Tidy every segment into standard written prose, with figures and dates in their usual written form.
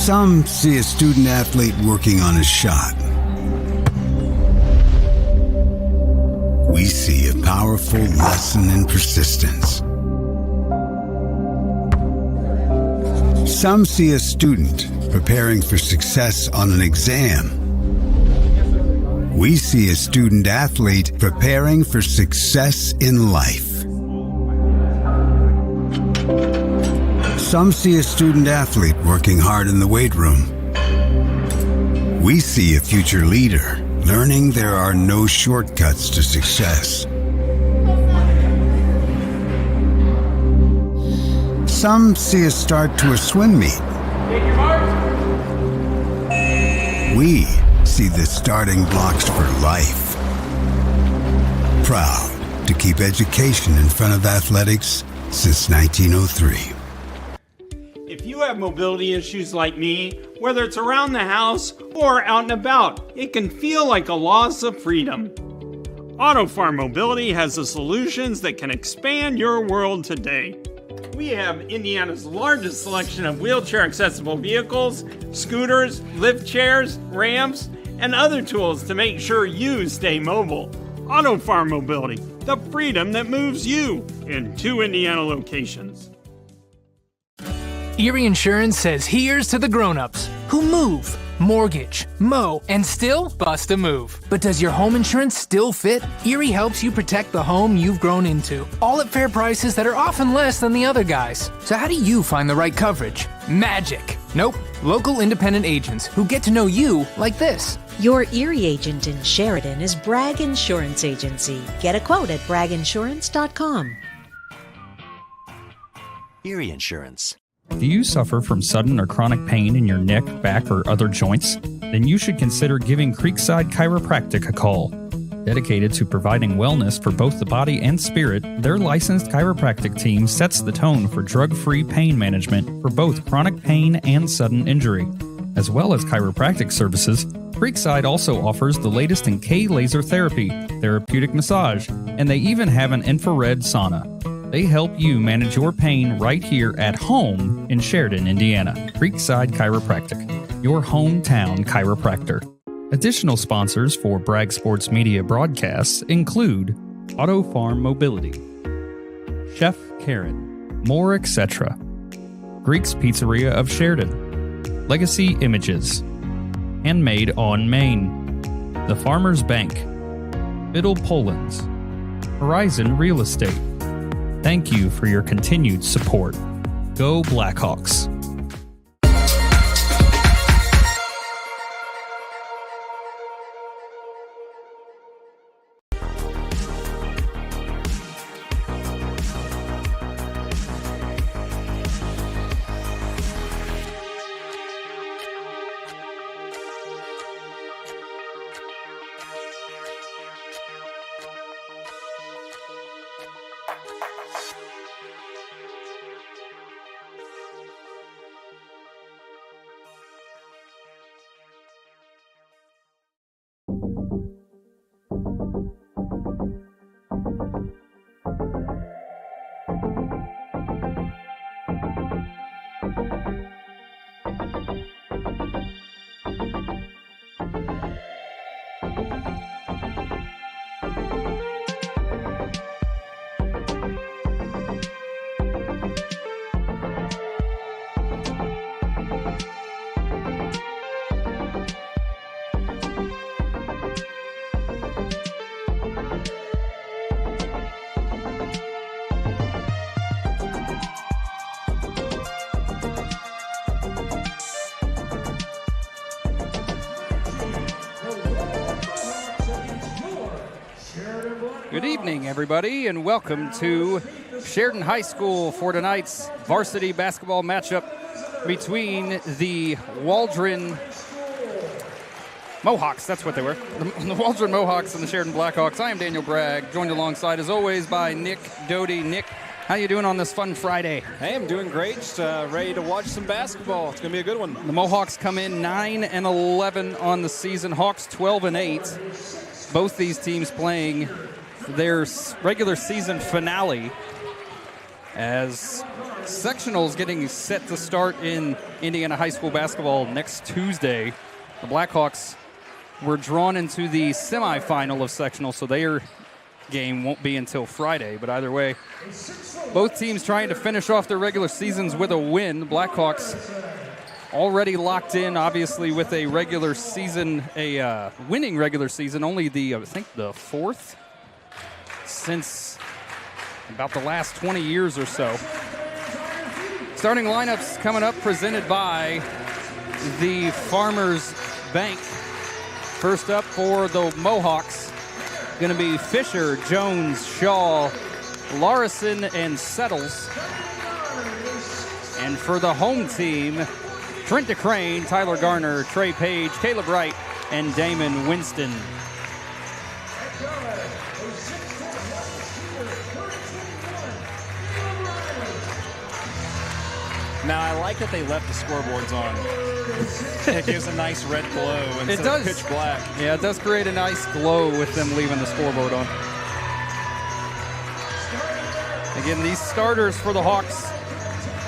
Some see a student athlete working on a shot. We see a powerful lesson in persistence. Some see a student preparing for success on an exam. We see a student athlete preparing for success in life. Some see a student athlete working hard in the weight room. We see a future leader learning there are no shortcuts to success. Some see a start to a swim meet. We see the starting blocks for life. Proud to keep education in front of athletics since 1903. If you have mobility issues like me, whether it's around the house or out and about, it can feel like a loss of freedom. AutoFarm Mobility has the solutions that can expand your world today. We have Indiana's largest selection of wheelchair-accessible vehicles, scooters, lift chairs, ramps, and other tools to make sure you stay mobile. AutoFarm Mobility, the freedom that moves you, in 2 Indiana locations. Erie Insurance says here's to the grown-ups who move, mortgage, mow, and still bust a move. But does your home insurance still fit? Erie helps you protect the home you've grown into, all at fair prices that are often less than the other guys. So how do you find the right coverage? Magic. Nope. Local independent agents who get to know you like this. Your Erie agent in Sheridan is Bragg Insurance Agency. Get a quote at bragginsurance.com. Erie Insurance. Do you suffer from sudden or chronic pain in your neck, back, or other joints? Then you should consider giving Creekside Chiropractic a call. Dedicated to providing wellness for both the body and spirit, their licensed chiropractic team sets the tone for drug-free pain management for both chronic pain and sudden injury. As well as chiropractic services, Creekside also offers the latest in K-laser therapy, therapeutic massage, and they even have an infrared sauna. They help you manage your pain right here at home in Sheridan, Indiana. Creekside Chiropractic, your hometown chiropractor. Additional sponsors for Bragg Sports Media broadcasts include AutoFarm Mobility, Chef Karen, More Etc., Greek's Pizzeria of Sheridan, Legacy Images, Handmade on Maine, The Farmers Bank, Biddle Poland's, Horizon Real Estate. Thank you for your continued support. Go Blackhawks. Good evening, everybody, and welcome to Sheridan High School for tonight's varsity basketball matchup between the Waldron Mohawks. That's what they were. The Waldron Mohawks and the Sheridan Blackhawks. I am Daniel Bragg, joined alongside, as always, by Nick Doty. Nick, how you doing on this fun Friday? Hey, I'm doing great. Just ready to watch some basketball. It's going to be a good one. The Mohawks come in 9-11 on the season. Hawks 12-8. Both these teams playing their regular season finale as sectionals getting set to start in Indiana high school basketball next Tuesday. The Blackhawks were drawn into the semifinal of sectional, so their game won't be until Friday. But either way, both teams trying to finish off their regular seasons with a win. The Blackhawks already locked in, obviously, with a regular season, a winning regular season, only I think the fourth since about the last 20 years or so. Starting lineups coming up, presented by the Farmers Bank. First up for the Mohawks, going to be Fisher, Jones, Shaw, Larison, and Settles. And for the home team, Trent DeCrane, Tyler Garner, Trey Page, Caleb Wright, and Damon Winston. Now, I like that they left the scoreboards on. It gives a nice red glow instead of pitch black. Yeah, it does create a nice glow with them leaving the scoreboard on. Again, these starters for the Hawks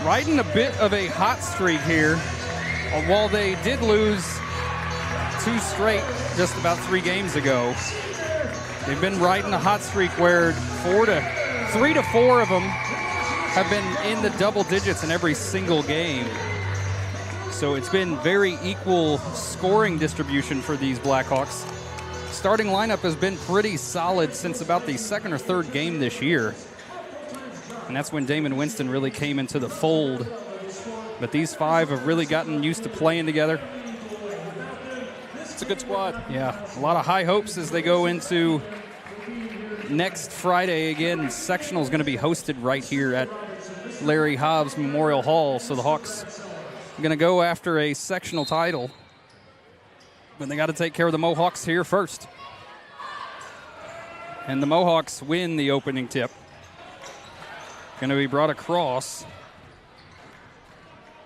riding a bit of a hot streak here. While they did lose 2 straight just about 3 games ago, they've been riding a hot streak where 3 to 4 of them have been in the double digits in every single game. So it's been very equal scoring distribution for these Blackhawks. Starting lineup has been pretty solid since about the 2nd or 3rd game this year. And that's when Damon Winston really came into the fold. But these 5 have really gotten used to playing together. It's a good squad. Yeah, a lot of high hopes as they go into next Friday. Again, sectional is going to be hosted right here at Larry Hobbs Memorial Hall. So the Hawks are going to go after a sectional title. But they got to take care of the Mohawks here first. And the Mohawks win the opening tip. Going to be brought across.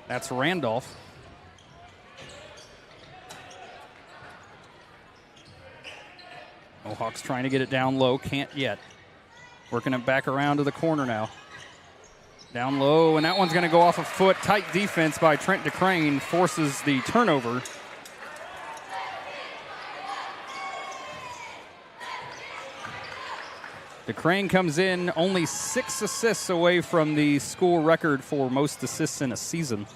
That's Randolph. Mohawks trying to get it down low, can't yet. Working it back around to the corner now. Down low, and that one's going to go off a foot. Tight defense by Trent DeCrane forces the turnover. DeCrane comes in only 6 assists away from the school record for most assists in a season.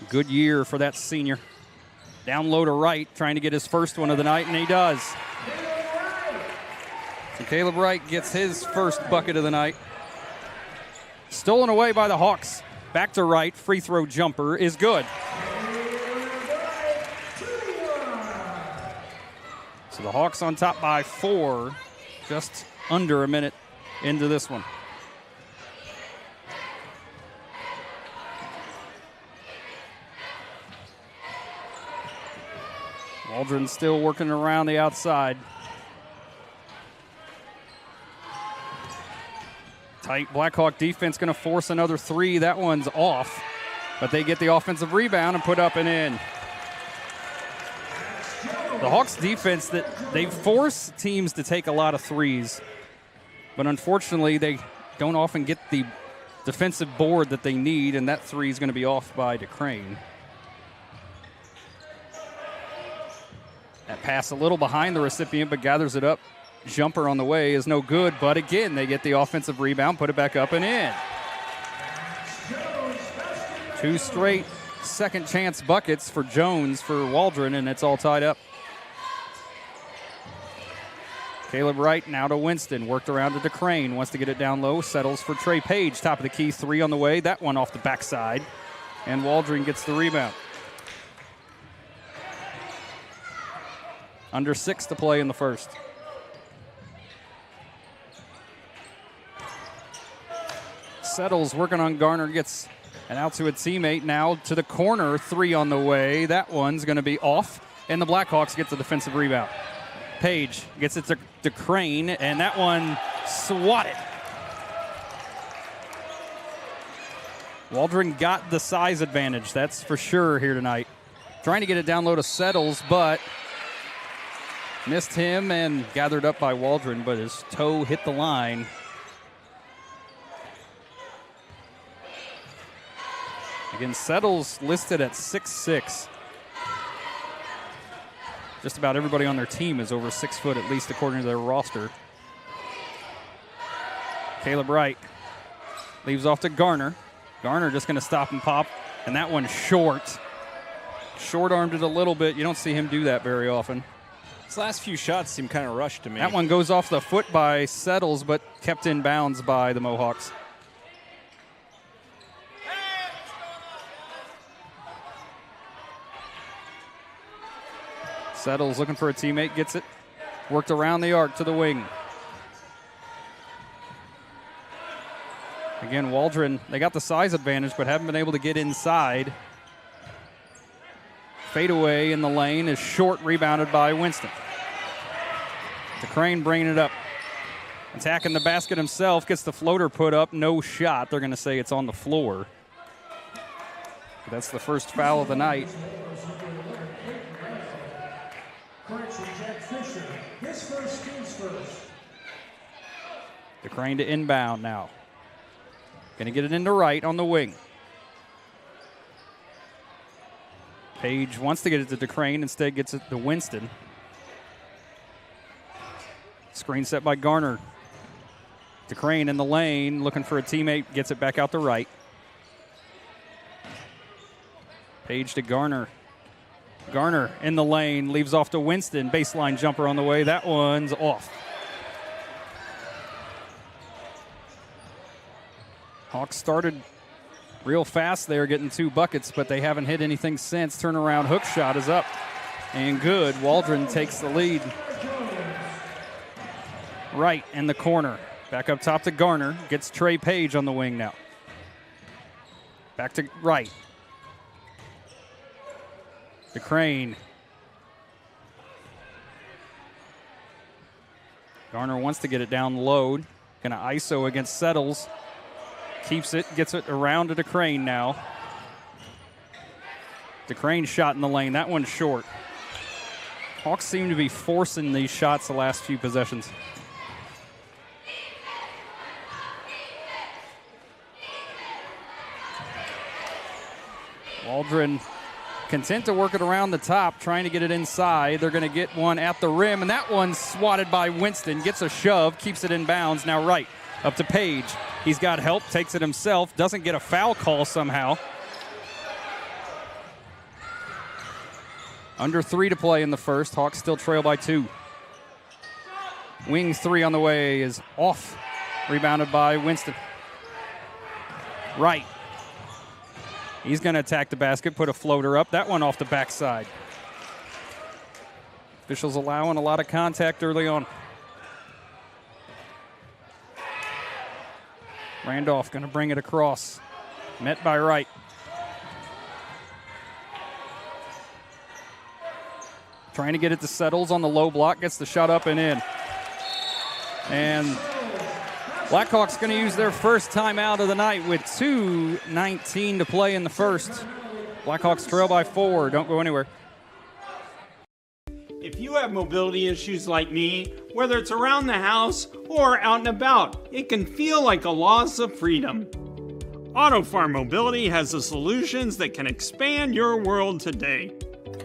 Good year for that senior. Down low to right, trying to get his first one of the night, and he does. So Caleb Wright gets his first bucket of the night. Stolen away by the Hawks. Back to Wright, free throw jumper is good. So the Hawks on top by 4, just under a minute into this one. Waldron still working around the outside. Tight Blackhawk defense going to force another 3. That one's off, but they get the offensive rebound and put up and in. The Hawks defense, that they force teams to take a lot of 3s, but unfortunately they don't often get the defensive board that they need, and that 3 is going to be off by DeCrane. That pass a little behind the recipient, but gathers it up. Jumper on the way is no good, but again, they get the offensive rebound, put it back up and in. 2 straight second chance buckets for Jones for Waldron, and it's all tied up. Caleb Wright now to Winston, worked around to DeCrane, wants to get it down low, settles for Trey Page, top of the key, 3 on the way, that one off the backside, and Waldron gets the rebound. Under 6 to play in the first. Settles working on Garner, gets it out to a teammate, now to the corner, 3 on the way. That one's going to be off, and the Blackhawks get the defensive rebound. Page gets it to DeCrane, and that one swatted. Waldron got the size advantage, that's for sure here tonight. Trying to get it down low to Settles, but missed him and gathered up by Waldron, but his toe hit the line. Again, Settles listed at 6'6". Just about everybody on their team is over 6 foot, at least according to their roster. Caleb Wright leaves off to Garner. Garner just going to stop and pop, and that one's short. Short-armed it a little bit. You don't see him do that very often. His last few shots seem kind of rushed to me. That one goes off the foot by Settles, but kept in bounds by the Mohawks. Settles looking for a teammate, gets it. Worked around the arc to the wing. Again, Waldron, they got the size advantage, but haven't been able to get inside. Fadeaway in the lane is short, rebounded by Winston. DeCrane bringing it up. Attacking the basket himself, gets the floater put up, no shot. They're going to say it's on the floor. That's the first foul of the night. DeCrane to inbound now. Going to get it into Wright on the wing. Page wants to get it to DeCrane, instead gets it to Winston. Screen set by Garner. DeCrane in the lane, looking for a teammate, gets it back out to Wright. Page to Garner. Garner in the lane, leaves off to Winston. Baseline jumper on the way. That one's off. Hawks started real fast there, getting 2 buckets, but they haven't hit anything since. Turnaround hook shot is up and good. Waldron takes the lead. Wright in the corner. Back up top to Garner. Gets Trey Page on the wing now. Back to Wright. DeCrane. Garner wants to get it down low. Gonna ISO against Settles. Keeps it, gets it around to DeCrane now. DeCrane shot in the lane. That one's short. Hawks seem to be forcing these shots the last few possessions. Waldron content to work it around the top, trying to get it inside. They're going to get one at the rim, and that one's swatted by Winston. Gets a shove, keeps it in bounds. Now Wright up to Page. He's got help, takes it himself, doesn't get a foul call somehow. Under 3 to play in the first. Hawks still trail by 2. Wing 3 on the way is off. Rebounded by Winston. Wright. He's going to attack the basket, put a floater up. That one off the backside. Officials allowing a lot of contact early on. Randolph going to bring it across. Met by Wright. Trying to get it to Settles on the low block. Gets the shot up and in. And Blackhawks going to use their first timeout of the night with 2:19 to play in the first. Blackhawks trail by 4. Don't go anywhere. If you have mobility issues like me, whether it's around the house or out and about, it can feel like a loss of freedom. AutoFarm Mobility has the solutions that can expand your world today.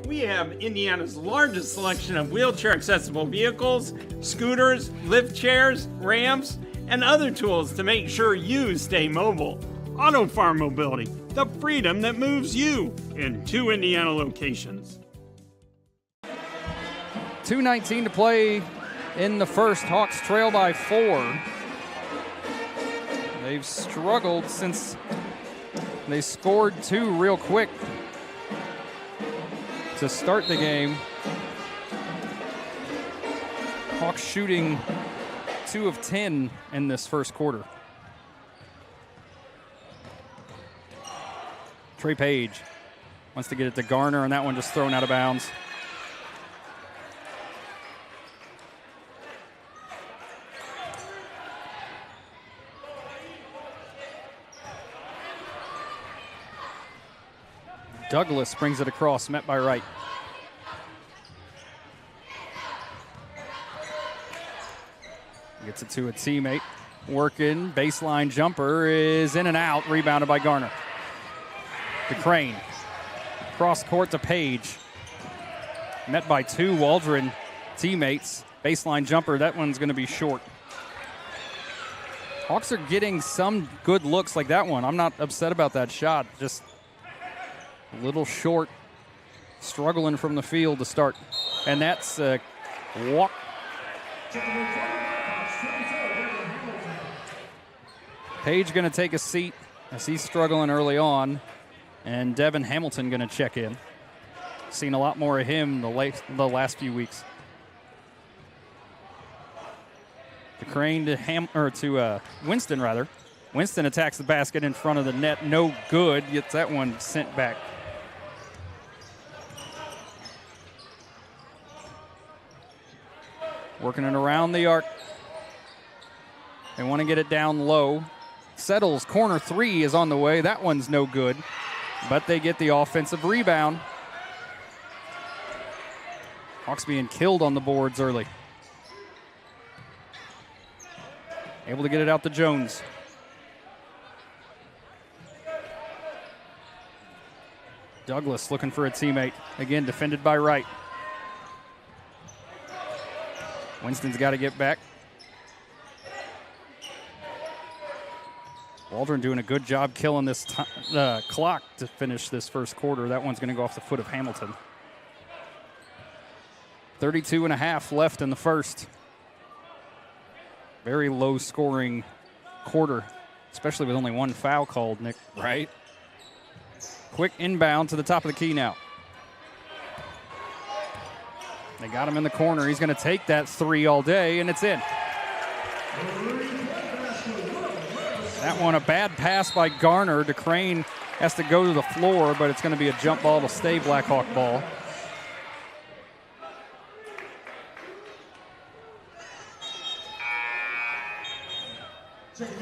We have Indiana's largest selection of wheelchair-accessible vehicles, scooters, lift chairs, ramps, and other tools to make sure you stay mobile. AutoFarm Mobility, the freedom that moves you, in 2 Indiana locations. 2:19 to play in the first. Hawks trail by 4. They've struggled since they scored 2 real quick to start the game. Hawks shooting 2 of 10 in this first quarter. Trey Page wants to get it to Garner, and that one just thrown out of bounds. Douglas brings it across, met by Wright. Gets it to a teammate. Working, baseline jumper is in and out, rebounded by Garner. DeCrane. Cross court to Page. Met by 2 Waldron teammates. Baseline jumper, that one's going to be short. Hawks are getting some good looks like that one. I'm not upset about that shot. Just a little short, struggling from the field to start. And that's a walk. Page going to take a seat as he's struggling early on. And Devin Hamilton going to check in. Seen a lot more of him the last few weeks. DeCrane to Winston, rather. Winston attacks the basket in front of the net. No good. Gets that one sent back. Working it around the arc. They want to get it down low. Settles. Corner 3 is on the way. That one's no good. But they get the offensive rebound. Hawks being killed on the boards early. Able to get it out to Jones. Douglas looking for a teammate. Again, defended by Wright. Winston's got to get back. Waldron doing a good job killing this clock to finish this first quarter. That one's going to go off the foot of Hamilton. 32 and a half left in the first. Very low scoring quarter, especially with only one foul called, Nick. Right. Quick inbound to the top of the key now. They got him in the corner. He's going to take that 3 all day, and it's in. That one, a bad pass by Garner. DeCrane has to go to the floor, but it's going to be a jump ball to stay Blackhawk ball.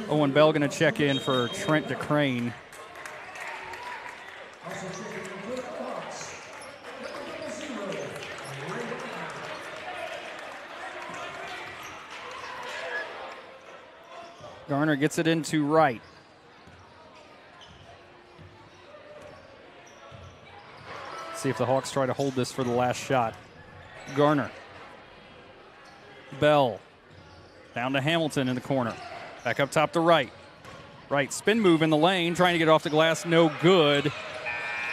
Owen Bell going to check in for Trent DeCrane. Garner gets it into Wright. See if the Hawks try to hold this for the last shot. Garner. Bell. Down to Hamilton in the corner. Back up top to Wright. Wright spin move in the lane, trying to get off the glass, no good.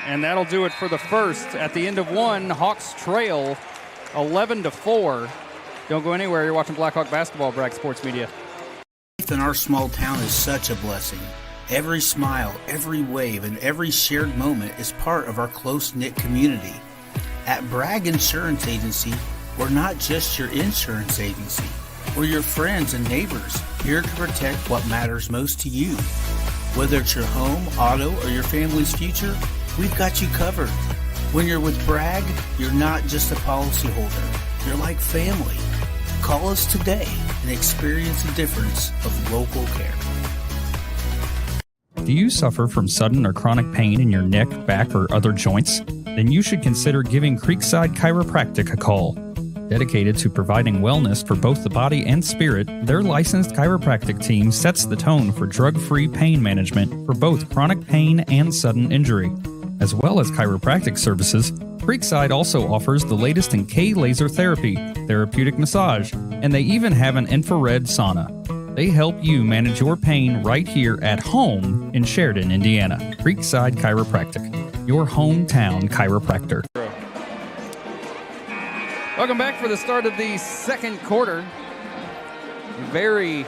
And that'll do it for the first. At the end of one, Hawks trail 11-4. Don't go anywhere. You're watching Blackhawk basketball, Bragg Sports Media. Life in our small town is such a blessing. Every smile, every wave, and every shared moment is part of our close-knit community. At Bragg Insurance Agency, we're not just your insurance agency. We're your friends and neighbors, here to protect what matters most to you. Whether it's your home, auto, or your family's future, we've got you covered. When you're with Bragg, you're not just a policyholder. You're like family. Call us today and experience the difference of local care. Do you suffer from sudden or chronic pain in your neck, back, or other joints? Then you should consider giving Creekside Chiropractic a call. Dedicated to providing wellness for both the body and spirit, their licensed chiropractic team sets the tone for drug-free pain management for both chronic pain and sudden injury. As well as chiropractic services, Creekside also offers the latest in K-laser therapy, therapeutic massage, and they even have an infrared sauna. They help you manage your pain right here at home in Sheridan, Indiana. Creekside Chiropractic, your hometown chiropractor. Welcome back for the start of the second quarter. Very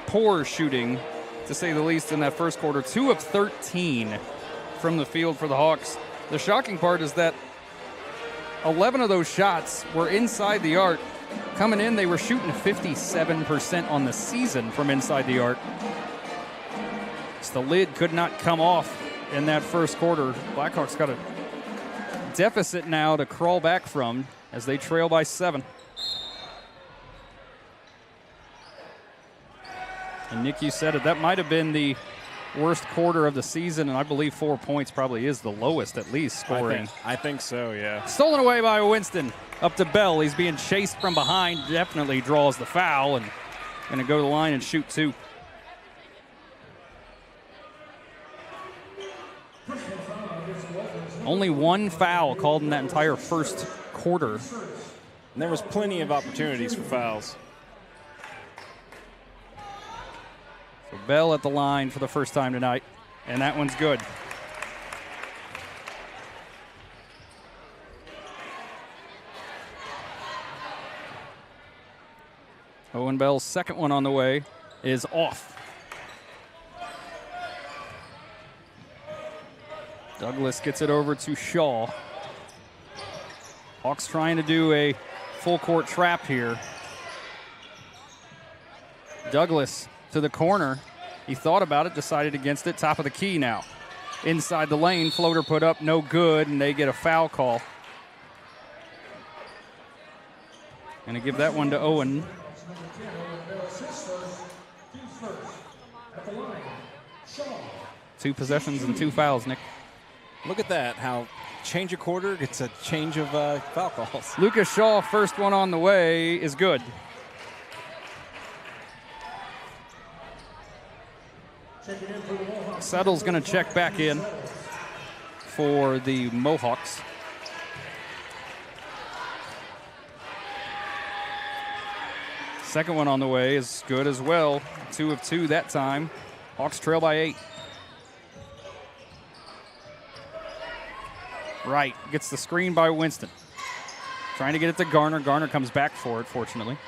poor shooting, to say the least, in that first quarter. 2 of 13 from the field for the Hawks. The shocking part is that 11 of those shots were inside the arc. Coming in, they were shooting 57% on the season from inside the arc. So the lid could not come off in that first quarter. Blackhawks got a deficit now to crawl back from as they trail by 7. And Nick, you said it, that might have been the worst quarter of the season, and I believe 4 points probably is the lowest, at least, scoring. I think so, yeah. Stolen away by Winston. Up to Bell. He's being chased from behind. Definitely draws the foul and going to go to the line and shoot 2. Only one foul called in that entire first quarter. And there was plenty of opportunities for fouls. So Bell at the line for the first time tonight, and that one's good. Owen Bell's second one on the way is off. Douglas gets it over to Shaw. Hawks trying to do a full court trap here. Douglas to the corner. He thought about it, decided against it. Top of the key now. Inside the lane, floater put up, no good, and they get a foul call. Gonna give that one to Owen. Two possessions and two fouls, Nick. Look at that, how change a quarter gets a change of foul calls. Lucas Shaw, first one on the way, is good. Settle's going to check back in for the Mohawks. Second one on the way is good as well. 2 of 2 that time. Hawks trail by 8. Right, gets the screen by Winston. Trying to get it to Garner. Garner comes back for it, fortunately.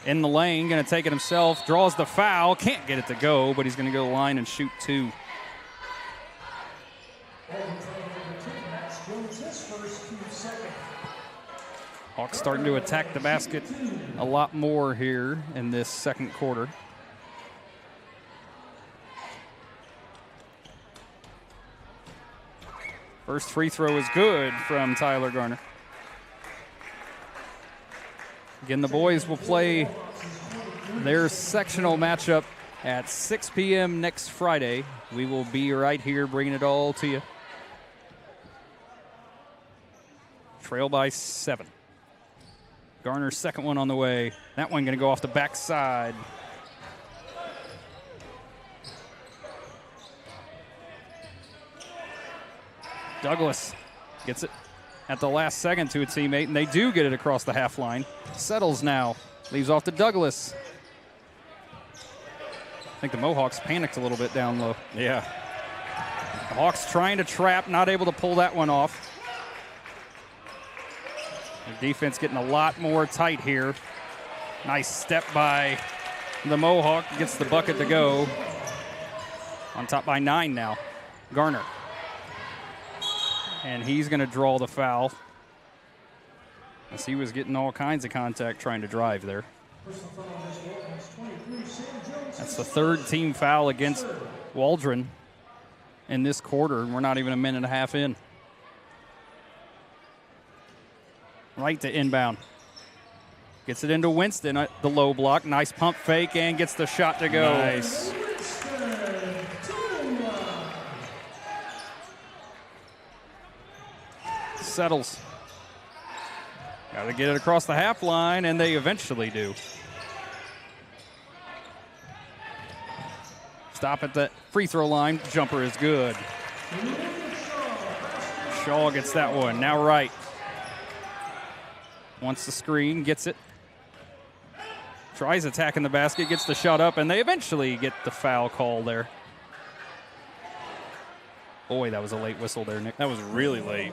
In the lane, going to take it himself. Draws the foul. Can't get it to go, but he's going to go to the line and shoot 2. Hawks starting to attack the basket a lot more here in this second quarter. First free throw is good from Tyler Garner. Again, the boys will play their sectional matchup at 6 p.m. next Friday. We will be right here bringing it all to you. Trail by 7. Garner's second one on the way. That one going to go off the backside. Douglas gets it at the last second to a teammate, and they do get it across the half line. Settles now. Leaves off to Douglas. I think the Mohawks panicked a little bit down low. Yeah. The Hawks trying to trap, not able to pull that one off. The defense getting a lot more tight here. Nice step by the Mohawk. Gets the bucket to go. On top by 9 now. Garner. And he's going to draw the foul, as he was getting all kinds of contact trying to drive there. That's the third team foul against Waldron in this quarter, and we're not even a minute and a half in. Right to inbound. Gets it into Winston at the low block. Nice pump fake and gets the shot to go. Nice. Settles. Got to get it across the half line, and they eventually do. Stop at the free throw line. Jumper is good. Shaw gets that one. Now right. Wants the screen, gets it. Tries attacking the basket, gets the shot up, and they eventually get the foul call there. Boy, that was a late whistle there, Nick. That was really late.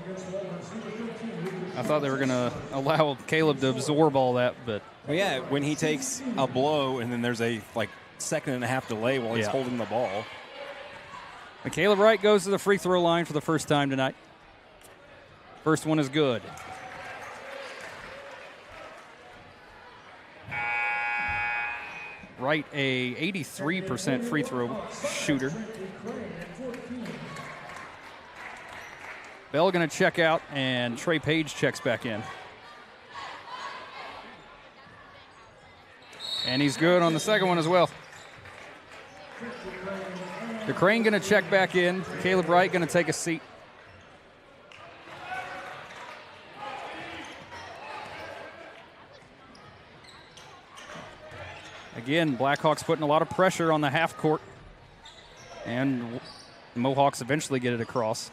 I thought they were going to allow Caleb to absorb all that, but... Well, yeah, when he takes a blow and then there's a, second and a half delay while he's holding the ball. And Caleb Wright goes to the free throw line for the first time tonight. First one is good. Wright, a 83% free throw shooter. Bell going to check out, and Trey Page checks back in. And he's good on the second one as well. The Crane going to check back in. Caleb Wright going to take a seat. Again, Blackhawks putting a lot of pressure on the half court. And The Mohawks eventually get it across.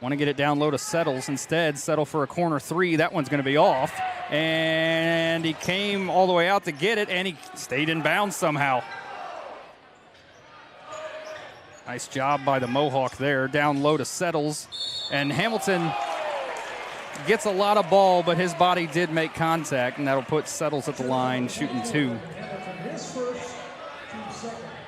Want to get it down low to Settles. Instead, settle for a corner three. That one's going to be off. And he came all the way out to get it, and he stayed in bounds somehow. Nice job by the Mohawk there. Down low to Settles. And Hamilton gets a lot of ball, but his body did make contact, and that'll put Settles at the line, shooting 2.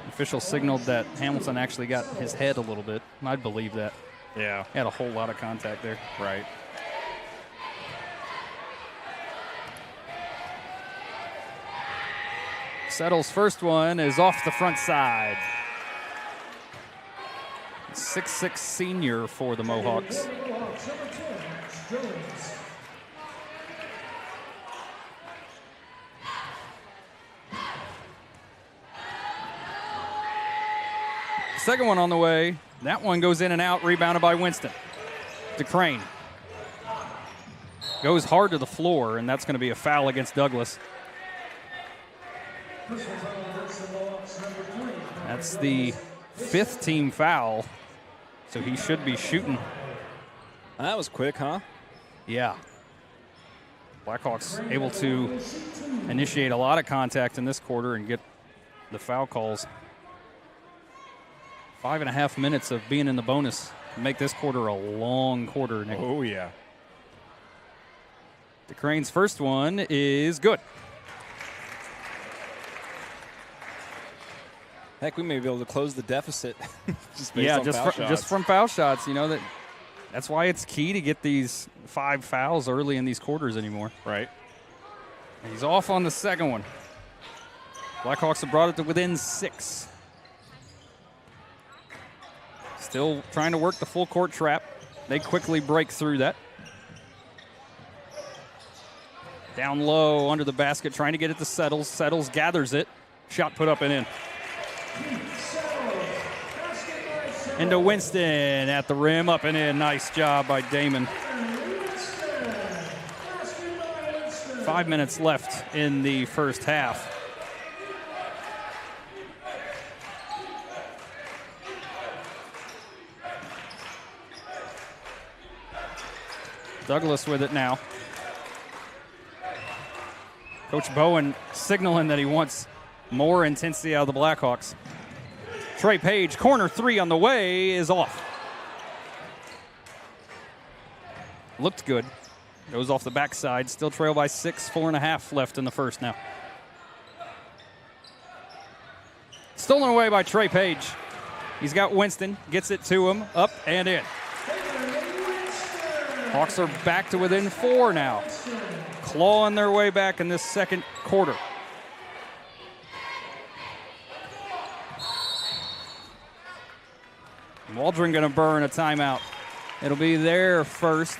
Official signaled that Hamilton actually got his head a little bit. I'd believe that. Yeah. He had a whole lot of contact there. Right. Settles' first one is off the front side. 6'6" senior for the Mohawks. Second one on the way. That one goes in and out, rebounded by Winston. DeCrane goes hard to the floor, and that's going to be a foul against Douglas. That's the 5th team foul, so he should be shooting. That was quick, huh? Yeah. Blackhawks able to initiate a lot of contact in this quarter and get the foul calls. 5.5 minutes of being in the bonus make this quarter a long quarter, Nick. Oh, yeah. DeCrane's first one is good. Heck, we may be able to close the deficit just based on foul shots. Just from foul shots. You know, that's why it's key to get these 5 fouls early in these quarters anymore. Right. And he's off on the second one. Blackhawks have brought it to within 6. Still trying to work the full court trap. They quickly break through that. Down low under the basket, trying to get it to Settles. Settles gathers it. Shot put up and in. Into Winston at the rim, up and in. Nice job by Damon. 5 minutes left in the first half. Douglas with it now. Coach Bowen signaling that he wants more intensity out of the Blackhawks. Trey Page, corner 3 on the way, is off. Looked good. Goes off the backside. Still trail by 6, 4.5 left in the first now. Stolen away by Trey Page. He's got Winston, gets it to him, up and in. Hawks are back to within 4 now. Clawing their way back in this second quarter. Waldron going to burn a timeout. It'll be their first.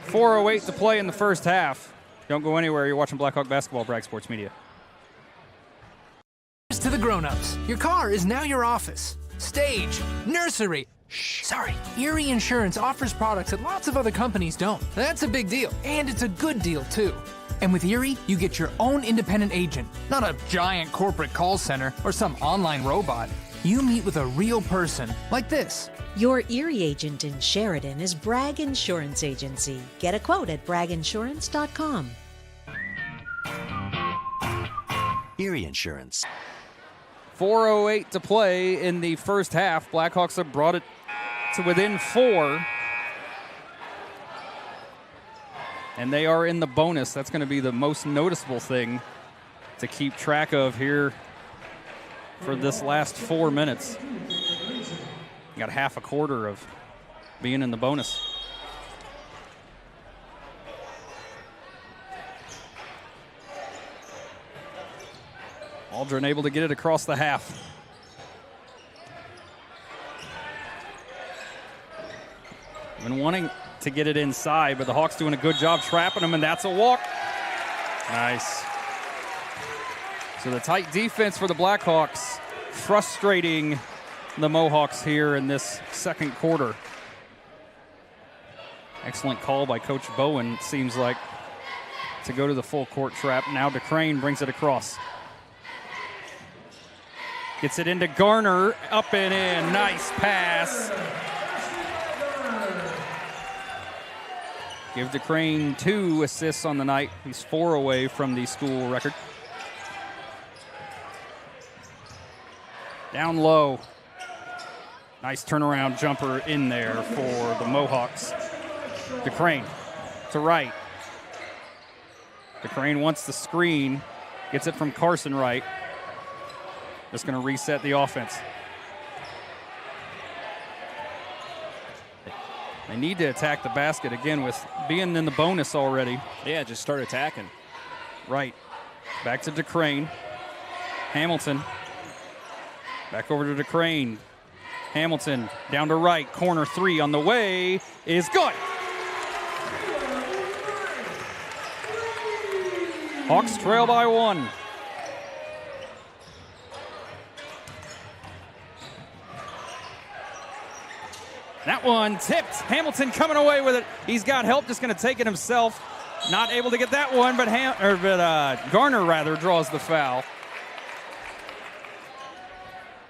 4:08 to play in the first half. Don't go anywhere. You're watching Blackhawk basketball, Bragg Sports Media. To the grown-ups, your car is now your office, stage, nursery. Shh, sorry. Erie Insurance offers products that lots of other companies don't. That's a big deal, and it's a good deal, too. And with Erie, you get your own independent agent, not a giant corporate call center or some online robot. You meet with a real person, like this. Your Erie agent in Sheridan is Bragg Insurance Agency. Get a quote at bragginsurance.com. Erie Insurance. 4:08 to play in the first half. Blackhawks have brought it to within 4. And they are in the bonus. That's going to be the most noticeable thing to keep track of here for this last 4 minutes. Got half a quarter of being in the bonus. Waldron able to get it across the half. Been wanting to get it inside, but the Hawks doing a good job trapping them, and that's a walk. Nice. So the tight defense for the Blackhawks frustrating the Mohawks here in this second quarter. Excellent call by Coach Bowen, it seems like, to go to the full court trap. Now DeCrane brings it across. Gets it into Garner, up and in. Nice pass. Give DeCrane 2 assists on the night. He's 4 away from the school record. Down low. Nice turnaround jumper in there for the Mohawks. DeCrane to right. DeCrane wants the screen. Gets it from Carson Wright. Just going to reset the offense. They need to attack the basket again with being in the bonus already. Yeah, just start attacking. Right. Back to DeCrane. Hamilton. Back over to DeCrane. Hamilton down to right. Corner 3 on the way is good. Hawks trail by 1. That one tipped. Hamilton coming away with it. He's got help, just going to take it himself. Not able to get that one, but Garner draws the foul.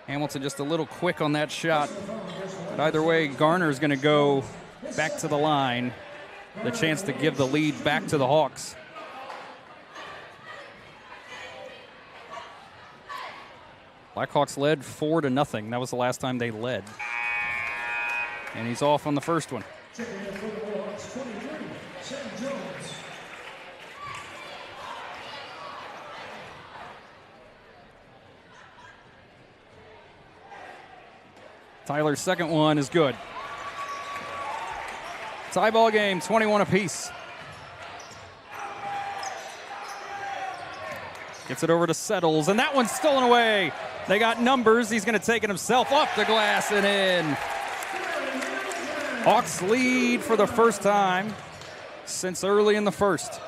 Hamilton just a little quick on that shot. But either way, Garner's going to go back to the line. The chance to give the lead back to the Hawks. Blackhawks led 4-0. That was the last time they led. And he's off on the first one. Tyler's second one is good. Tie ball game, 21 apiece. Gets it over to Settles, and that one's stolen away. They got numbers. He's going to take it himself off the glass and in. Hawks lead for the first time since early in the first.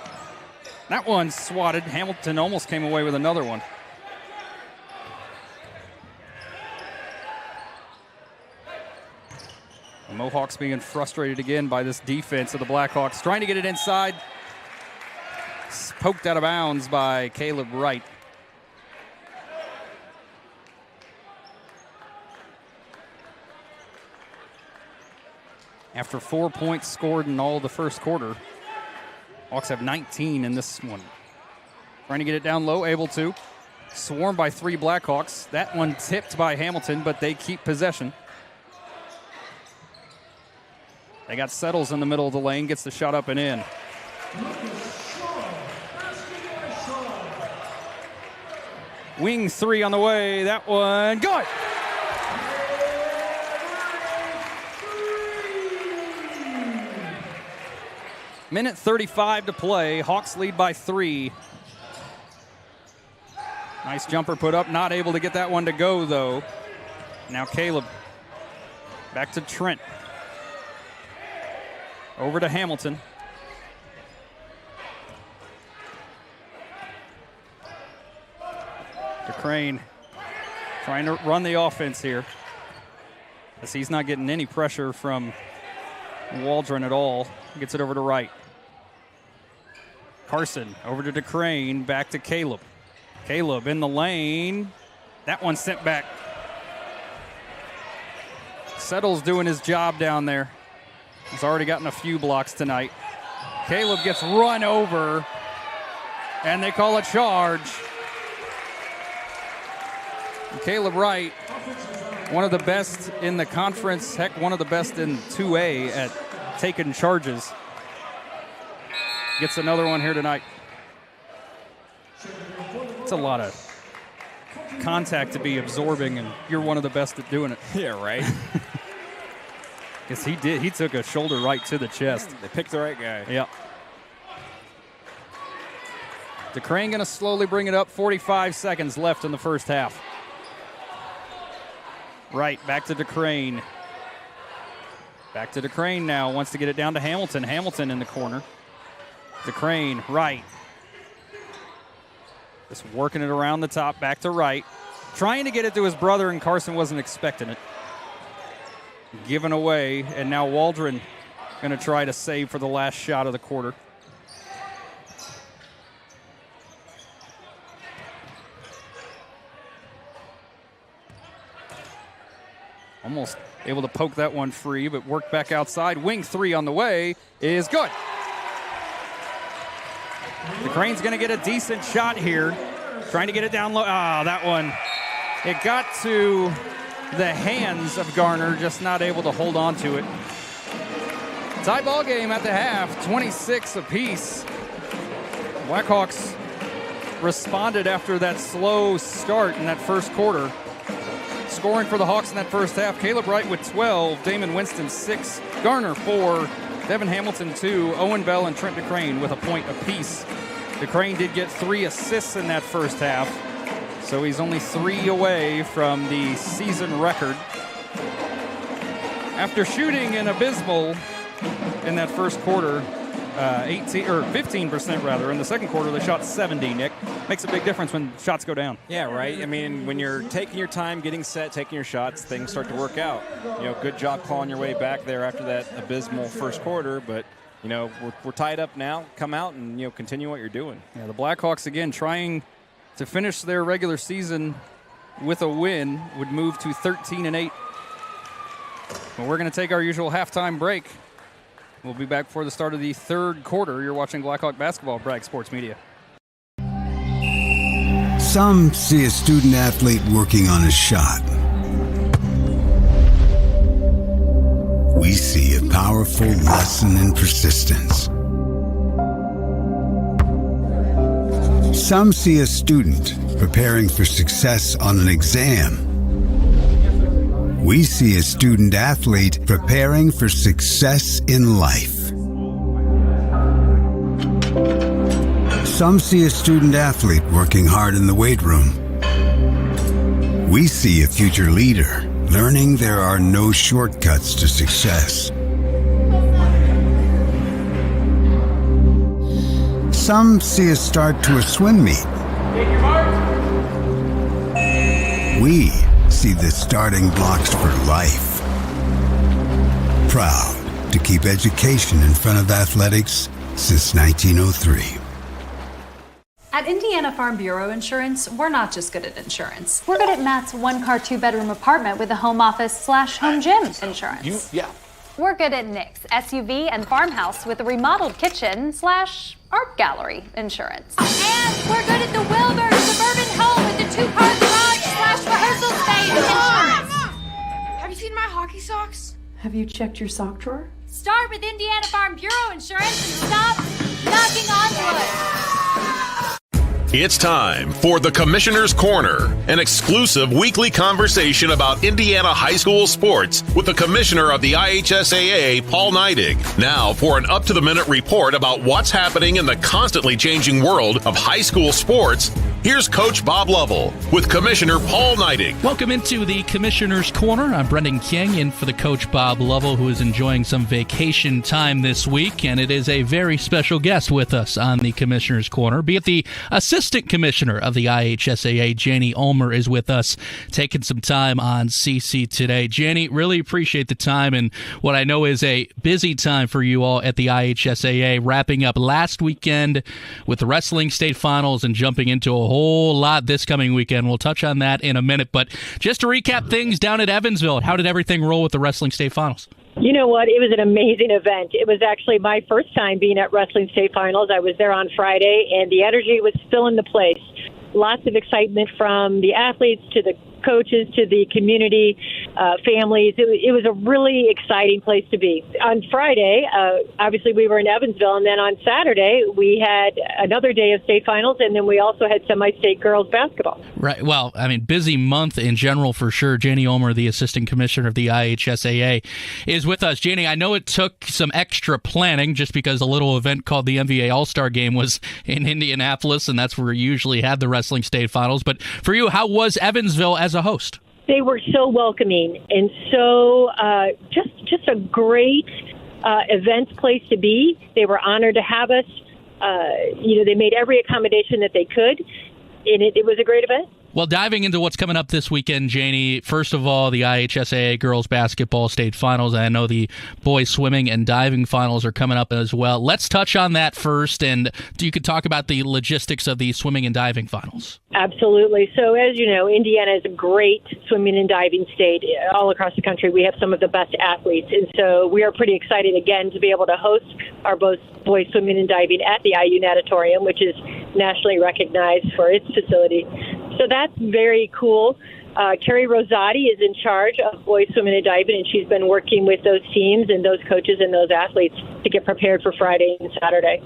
That one swatted. Hamilton almost came away with another one. The Mohawks being frustrated again by this defense of the Blackhawks, trying to get it inside. It's poked out of bounds by Caleb Wright. After 4 points scored in all the first quarter, Hawks have 19 in this one. Trying to get it down low, able to. Swarmed by 3 Blackhawks. That one tipped by Hamilton, but they keep possession. They got Settles in the middle of the lane, gets the shot up and in. Wing 3 on the way, that one, good! Minute 35 to play. Hawks lead by 3. Nice jumper put up. Not able to get that one to go, though. Now Caleb. Back to Trent. Over to Hamilton. DeCrane trying to run the offense here, as he's not getting any pressure from Waldron at all. Gets it over to Wright. Carson over to DeCrane, back to Caleb. Caleb in the lane. That one sent back. Settles doing his job down there. He's already gotten a few blocks tonight. Caleb gets run over, and they call a charge. And Caleb Wright, one of the best in the conference, heck, one of the best in 2A at taking charges. Gets another one here tonight. It's a lot of contact to be absorbing, and you're one of the best at doing it. Yeah, right. Yes, he did. He took a shoulder right to the chest. They picked the right guy. Yep. DeCrane going to slowly bring it up. 45 seconds left in the first half. Right, back to DeCrane. Back to DeCrane now. Wants to get it down to Hamilton. Hamilton in the corner. DeCrane, right. Just working it around the top. Back to right. Trying to get it to his brother, and Carson wasn't expecting it. Given away, and now Waldron going to try to save for the last shot of the quarter. Almost able to poke that one free, but worked back outside. Wing three on the way is good. The Crane's going to get a decent shot here. Trying to get it down low. That one. It got to the hands of Garner, just not able to hold on to it. Tie ball game at the half, 26 apiece. Blackhawks responded after that slow start in that first quarter. Scoring for the Hawks in that first half, Caleb Wright with 12, Damon Winston 6, Garner 4, Devin Hamilton 2, Owen Bell and Trent DeCrane with a point apiece. DeCrane did get 3 assists in that first half, so he's only 3 away from the season record. After shooting an abysmal in that first quarter, 15% rather. In the second quarter, they shot 70, Nick. Makes a big difference when shots go down. Yeah, right. I mean, when you're taking your time, getting set, taking your shots, things start to work out. Good job clawing your way back there after that abysmal first quarter, but we're tied up now. Come out and continue what you're doing. Yeah, the Blackhawks again trying to finish their regular season with a win would move to 13-8. Well, we're going to take our usual halftime break. We'll be back for the start of the third quarter. You're watching Blackhawk basketball, Bragg Sports Media. Some see a student athlete working on a shot. We see a powerful lesson in persistence. Some see a student preparing for success on an exam. We see a student athlete preparing for success in life. Some see a student athlete working hard in the weight room. We see a future leader learning there are no shortcuts to success. Some see a start to a swim meet. We see the starting blocks for life. Proud to keep education in front of athletics since 1903. At Indiana Farm Bureau Insurance, we're not just good at insurance. We're good at Matt's 1-car, 2-bedroom apartment with a home office/home gym insurance. We're good at Nick's SUV and farmhouse with a remodeled kitchen/art gallery insurance. And we're good at the Wilbur suburban home with the 2-car garage/rehearsal space insurance. Have you seen my hockey socks? Have you checked your sock drawer? Start with Indiana Farm Bureau Insurance and stop knocking on wood. It's time for the Commissioner's Corner, an exclusive weekly conversation about Indiana high school sports with the Commissioner of the IHSAA, Paul Neidig. Now for an up-to-the-minute report about what's happening in the constantly changing world of high school sports, here's Coach Bob Lovell with Commissioner Paul Neidig. Welcome into the Commissioner's Corner. I'm Brendan King, in for the Coach Bob Lovell, who is enjoying some vacation time this week, and it is a very special guest with us on the Commissioner's Corner, be it the Assistant Commissioner of the IHSAA, Janie Ulmer, is with us, taking some time on CC today. Janie, really appreciate the time and what I know is a busy time for you all at the IHSAA, wrapping up last weekend with the Wrestling State Finals and jumping into a whole lot this coming weekend. We'll touch on that in a minute, but just to recap things down at Evansville, how did everything roll with the Wrestling State Finals? You know what? It was an amazing event. It was actually my first time being at Wrestling State Finals. I was there on Friday, and the energy was still in the place. Lots of excitement from the athletes to the coaches to the community, families. It was a really exciting place to be. On Friday, obviously we were in Evansville, and then on Saturday we had another day of state finals, and then we also had semi-state girls basketball. Right. Well, I mean, busy month in general for sure. Janie Ulmer, the Assistant Commissioner of the IHSAA, is with us. Janie, I know it took some extra planning just because a little event called the MVA All-Star Game was in Indianapolis, and that's where you usually had the Wrestling State Finals. But for you, how was Evansville as a host? They were so welcoming and so just a great events place to be. They were honored to have us. They made every accommodation that they could, and it was a great event. Well, diving into what's coming up this weekend, Janie, first of all, the IHSAA girls basketball state finals. I know the boys swimming and diving finals are coming up as well. Let's touch on that first, and you could talk about the logistics of the swimming and diving finals. Absolutely. So as you know, Indiana is a great swimming and diving state. All across the country, we have some of the best athletes. And so we are pretty excited, again, to be able to host our boys swimming and diving at the IU Natatorium, which is nationally recognized for its facility. So that's very cool. Carrie Rosati is in charge of boys swimming and diving, and she's been working with those teams and those coaches and those athletes to get prepared for Friday and Saturday.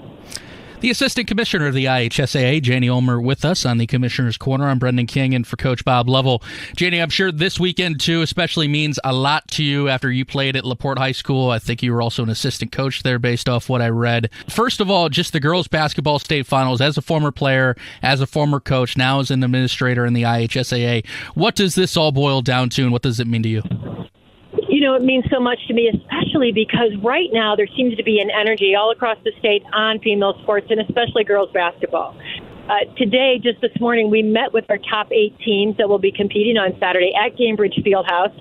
The Assistant Commissioner of the IHSAA, Janie Ulmer, with us on the Commissioner's Corner. I'm Brendan King, and for Coach Bob Lovell. Janie, I'm sure this weekend, too, especially means a lot to you after you played at LaPorte High School. I think you were also an assistant coach there based off what I read. First of all, just the girls' basketball state finals. As a former player, as a former coach, now as an administrator in the IHSAA, what does this all boil down to, and what does it mean to you? You know, it means so much to me, especially because right now there seems to be an energy all across the state on female sports, and especially girls basketball. Today, just this morning, we met with our top 8 teams that will be competing on Saturday at Cambridge Fieldhouse.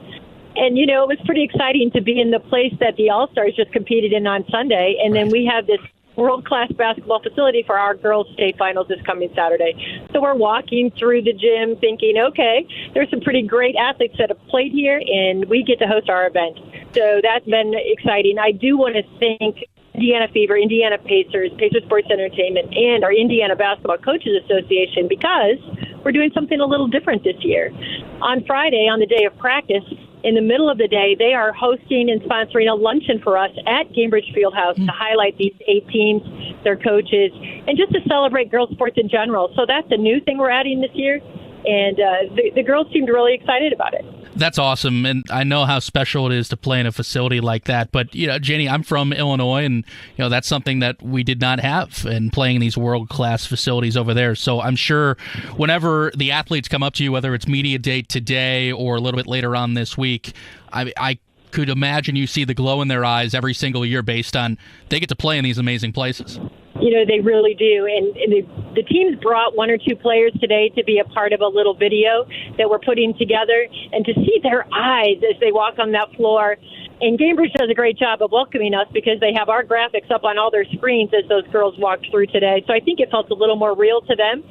And, you know, it was pretty exciting to be in the place that the All-Stars just competed in on Sunday. And then we have this world-class basketball facility for our girls' state finals this coming Saturday. So we're walking through the gym thinking, okay, there's some pretty great athletes that have played here, and we get to host our event. So that's been exciting. I do want to thank Indiana Fever, Indiana Pacers, Pacer Sports Entertainment, and our Indiana Basketball Coaches Association, because we're doing something a little different this year. On Friday, on the day of practice, in the middle of the day, they are hosting and sponsoring a luncheon for us at Cambridge Fieldhouse to highlight these 8 teams, their coaches, and just to celebrate girls sports in general. So that's a new thing we're adding this year, and the girls seemed really excited about it. That's awesome, and I know how special it is to play in a facility like that. But, you know, Janie, I'm from Illinois, and, you know, that's something that we did not have in playing in these world-class facilities over there. So I'm sure whenever the athletes come up to you, whether it's media day today or a little bit later on this week, I could imagine you see the glow in their eyes every single year based on they get to play in these amazing places. You know, they really do. And the teams brought 1 or 2 players today to be a part of a little video that we're putting together, and to see their eyes as they walk on that floor. And Cambridge does a great job of welcoming us because they have our graphics up on all their screens as those girls walked through today. So I think it felt a little more real to them.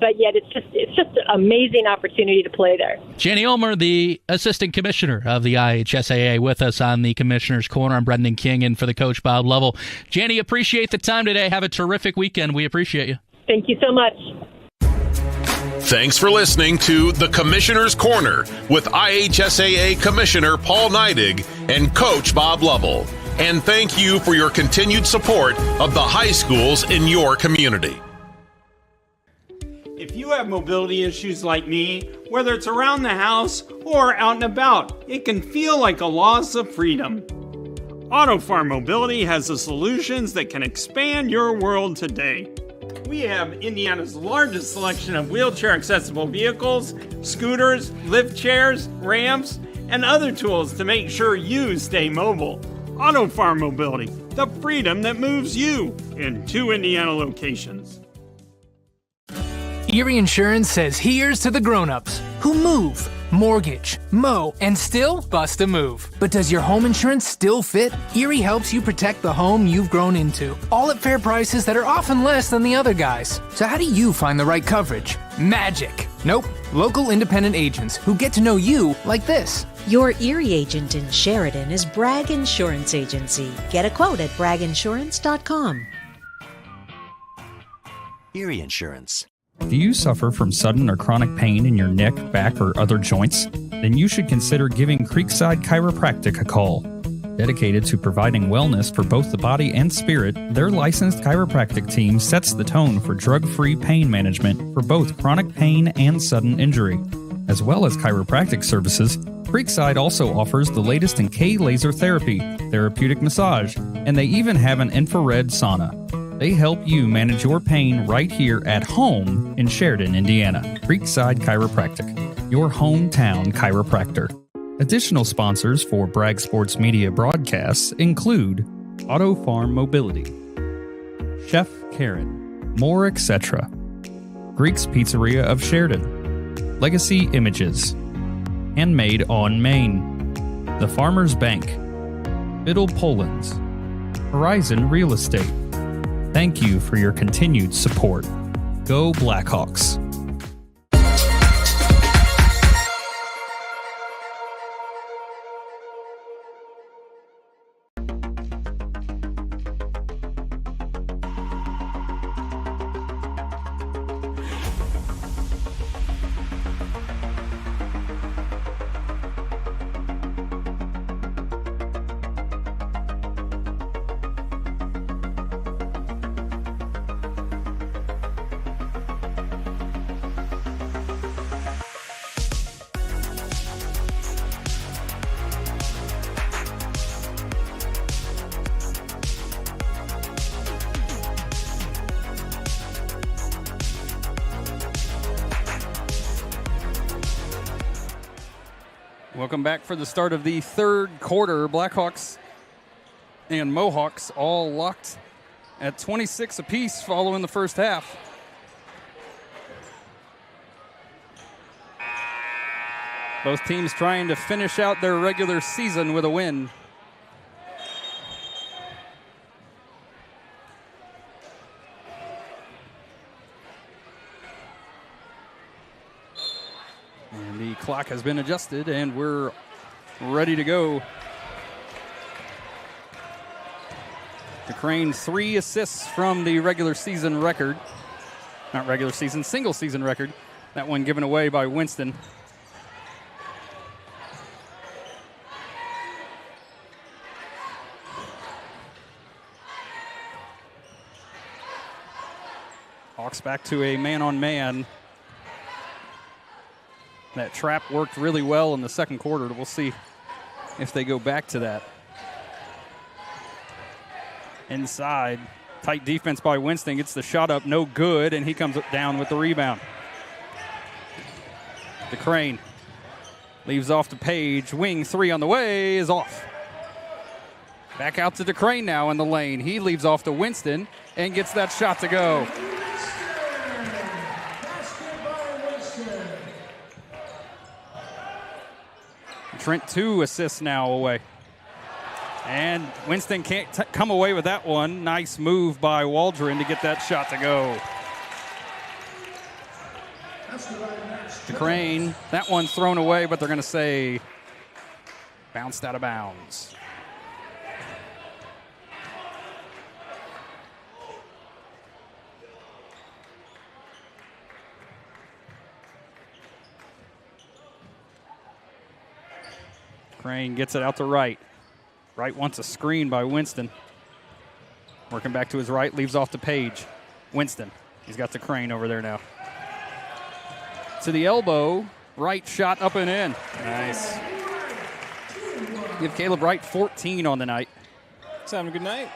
But yet it's just an amazing opportunity to play there. Janie Ulmer, the Assistant Commissioner of the IHSAA, with us on the Commissioner's Corner. I'm Brendan King, and for the Coach Bob Lovell. Janie, appreciate the time today. Have a terrific weekend. We appreciate you. Thank you so much. Thanks for listening to The Commissioner's Corner with IHSAA Commissioner Paul Neidig and Coach Bob Lovell. And thank you for your continued support of the high schools in your community. If you have mobility issues like me, whether it's around the house or out and about, it can feel like a loss of freedom. AutoFarm Mobility has the solutions that can expand your world today. We have Indiana's largest selection of wheelchair-accessible vehicles, scooters, lift chairs, ramps, and other tools to make sure you stay mobile. AutoFarm Mobility, the freedom that moves you, in 2 Indiana locations. Erie Insurance says here's to the grown-ups who move, mortgage, mow, and still bust a move. But does your home insurance still fit? Erie helps you protect the home you've grown into, all at fair prices that are often less than the other guys. So how do you find the right coverage? Magic. Nope. Local independent agents who get to know you like this. Your Erie agent in Sheridan is Bragg Insurance Agency. Get a quote at bragginsurance.com. Erie Insurance. Do you suffer from sudden or chronic pain in your neck, back, or other joints? Then you should consider giving Creekside Chiropractic a call. Dedicated to providing wellness for both the body and spirit, their licensed chiropractic team sets the tone for drug-free pain management for both chronic pain and sudden injury. As well as chiropractic services, Creekside also offers the latest in K-laser therapy, therapeutic massage, and they even have an infrared sauna. They help you manage your pain right here at home in Sheridan, Indiana. Creekside Chiropractic, your hometown chiropractor. Additional sponsors for Bragg Sports Media broadcasts include AutoFarm Mobility, Chef Karen, More Etc., Greek's Pizzeria of Sheridan, Legacy Images, Handmade on Maine, The Farmers Bank, Biddle Poland's, Horizon Real Estate. Thank you for your continued support. Go Blackhawks. Welcome back for the start of the third quarter. Blackhawks and Mohawks all locked at 26 apiece following the first half. Both teams trying to finish out their regular season with a win. And the clock has been adjusted, and we're ready to go. DeCrane, 3 assists from the regular season record. Not regular season, single season record. That one given away by Winston. Hawks back to a man-on-man. That trap worked really well in the second quarter. We'll see if they go back to that. Inside, tight defense by Winston. Gets the shot up, no good, and he comes down with the rebound. DeCrane leaves off to Page. Wing 3 on the way is off. Back out to DeCrane now in the lane. He leaves off to Winston and gets that shot to go. Trent 2 assists now away. And Winston can't come away with that one. Nice move by Waldron to get that shot to go. DeCrane, that one's thrown away, but they're going to say bounced out of bounds. Crane gets it out to Wright. Wright wants a screen by Winston. Working back to his right, leaves off to Page. Winston, he's got the Crane over there now. To the elbow, Wright shot up and in. Nice. Give Caleb Wright 14 on the night. Let's have a good night.